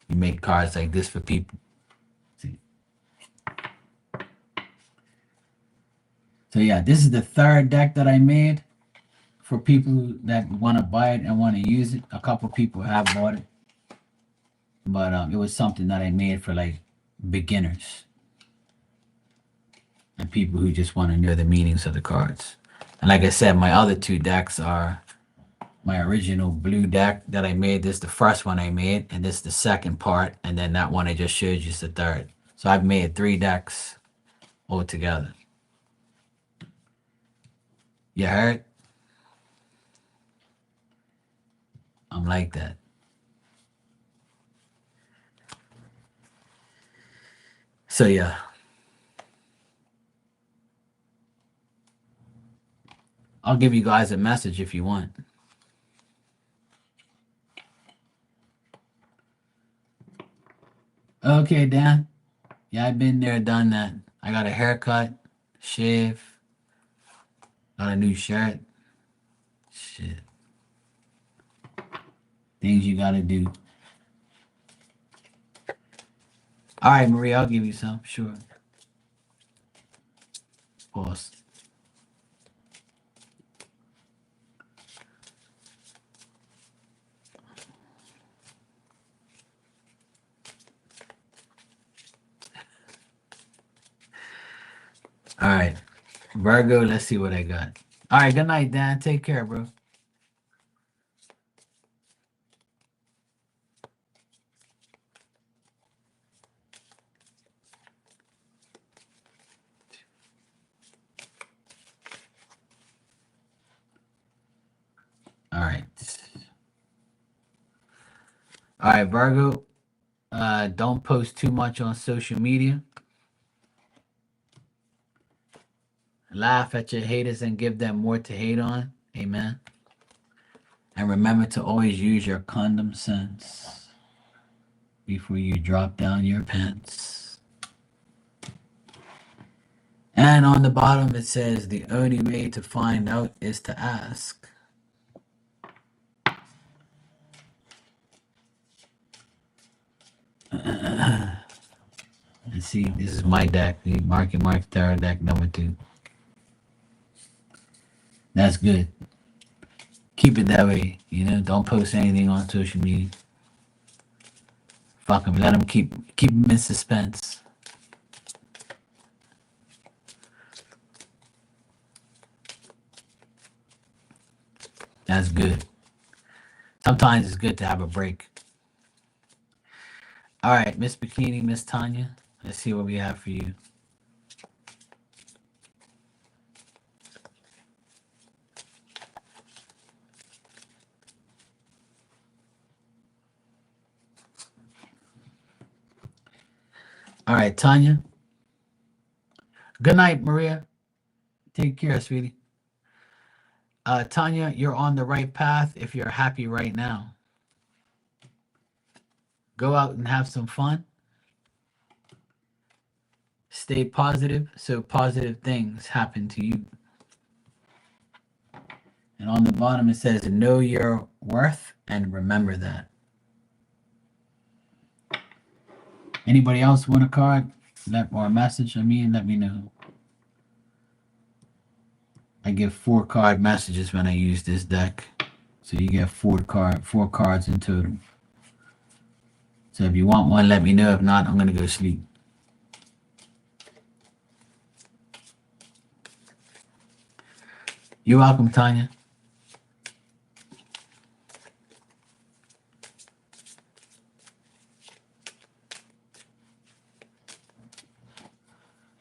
Speaker 1: You make cards like this for people. See? So yeah, this is the third deck that I made for people that want to buy it and want to use it. A couple people have bought it, but it was something that I made for like beginners and people who just want to know the meanings of the cards. And like I said, my other two decks are my original blue deck that I made. This is the first one I made, and this is the second part, and then that one I just showed you is the third. So I've made 3 decks altogether. You heard? I'm like that. So yeah. I'll give you guys a message if you want. Okay, Dan. Yeah, I've been there, done that. I got a haircut, shave, got a new shirt. Shit. Things you gotta do. All right, Maria, I'll give you some. Sure. Pause. All right. Virgo, let's see what I got. All right, good night, Dan. Take care, bro. All right. All right, Virgo. Don't post too much on social media. Laugh at your haters and give them more to hate on. Amen. And remember to always use your condom sense before you drop down your pants. And on the bottom it says the only way to find out is to ask. And see, this is my deck, the Marky Mark Tarot deck number 2. That's good. Keep it that way, Don't post anything on social media. Fuck them. Let them keep them in suspense. That's good. Sometimes it's good to have a break. All right, Miss Bikini, Miss Tanya. Let's see what we have for you. All right, Tanya. Good night, Maria. Take care, sweetie. Tanya, you're on the right path if you're happy right now. Go out and have some fun. Stay positive so positive things happen to you. And on the bottom it says, know your worth and remember that. Anybody else want a card? Or a message? Let me know. I give 4 card messages when I use this deck. So you get 4 cards in total. So if you want one, let me know. If not, I'm gonna go sleep. You're welcome, Tanya.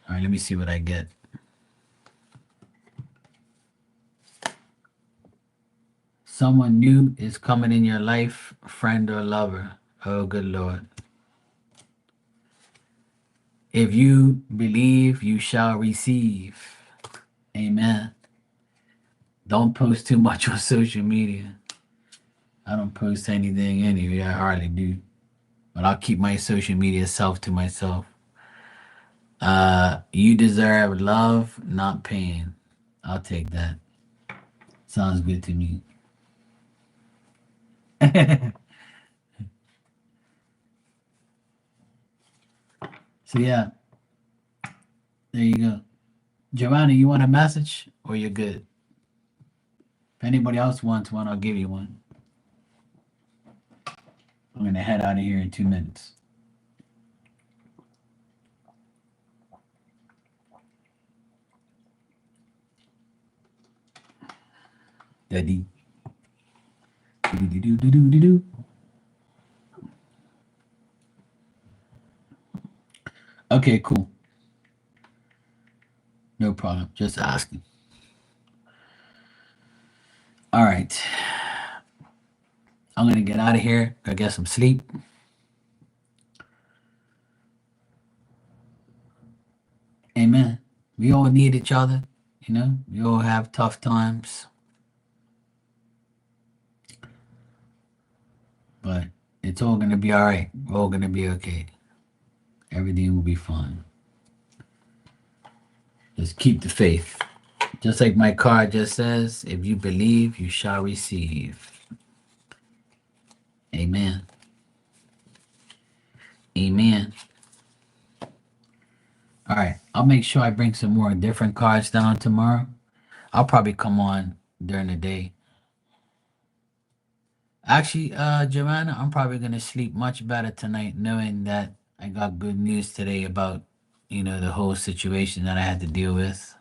Speaker 1: All right, let me see what I get. Someone new is coming in your life, friend or lover. Oh, good Lord. If you believe, you shall receive. Amen. Don't post too much on social media. I don't post anything anyway. I hardly do. But I'll keep my social media self to myself. You deserve love, not pain. I'll take that. Sounds good to me. So yeah, there you go. Joanna, you want a message or you're good? If anybody else wants one, I'll give you one. I'm gonna head out of here in 2 minutes. Daddy. Do-do-do-do-do-do. Okay, cool. No problem. Just asking. All right. I'm gonna get out of here. Go get some sleep. Amen. We all need each other, you know. We all have tough times, but it's all gonna be all right. We're all gonna be okay. Everything will be fine. Just keep the faith. Just like my card just says, if you believe, you shall receive. Amen. Amen. All right. I'll make sure I bring some more different cards down tomorrow. I'll probably come on during the day. Actually, Joanna, I'm probably gonna sleep much better tonight knowing that I got good news today about, the whole situation that I had to deal with.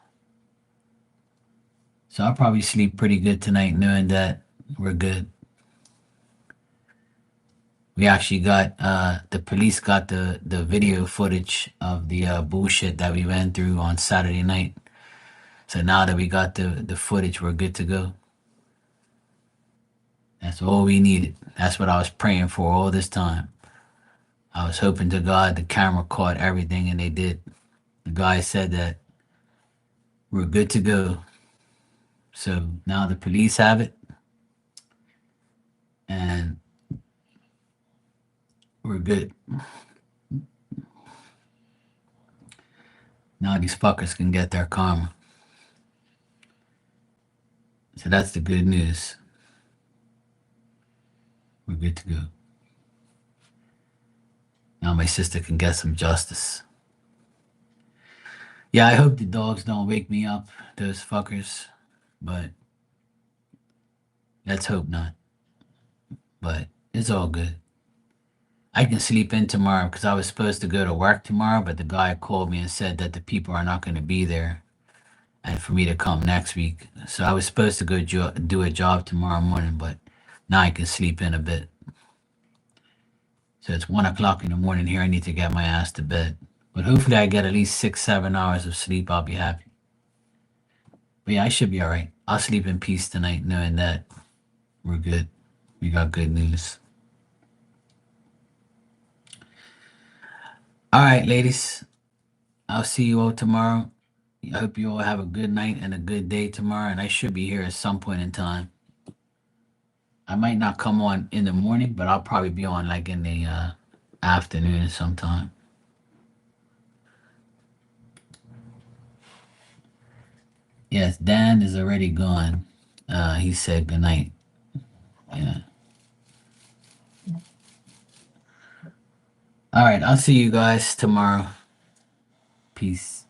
Speaker 1: So I'll probably sleep pretty good tonight knowing that we're good. We actually got the police got the video footage of the bullshit that we went through on Saturday night. So now that we got the footage, we're good to go. That's all we needed. That's what I was praying for all this time. I was hoping to God the camera caught everything, and they did. The guy said that we're good to go. So now the police have it, and we're good. Now these fuckers can get their karma. So that's the good news. We're good to go. Now my sister can get some justice. Yeah, I hope the dogs don't wake me up, those fuckers. But let's hope not. But it's all good. I can sleep in tomorrow because I was supposed to go to work tomorrow, but the guy called me and said that the people are not going to be there and for me to come next week. So I was supposed to go do a job tomorrow morning, but now I can sleep in a bit. So it's 1 o'clock in the morning here. I need to get my ass to bed. But hopefully I get at least 6, 7 hours of sleep. I'll be happy. But yeah, I should be all right. I'll sleep in peace tonight, knowing that we're good. We got good news. All right, ladies. I'll see you all tomorrow. I hope you all have a good night and a good day tomorrow. And I should be here at some point in time. I might not come on in the morning, but I'll probably be on like in the afternoon sometime. Yes, Dan is already gone. He said good night. Yeah. All right. I'll see you guys tomorrow. Peace.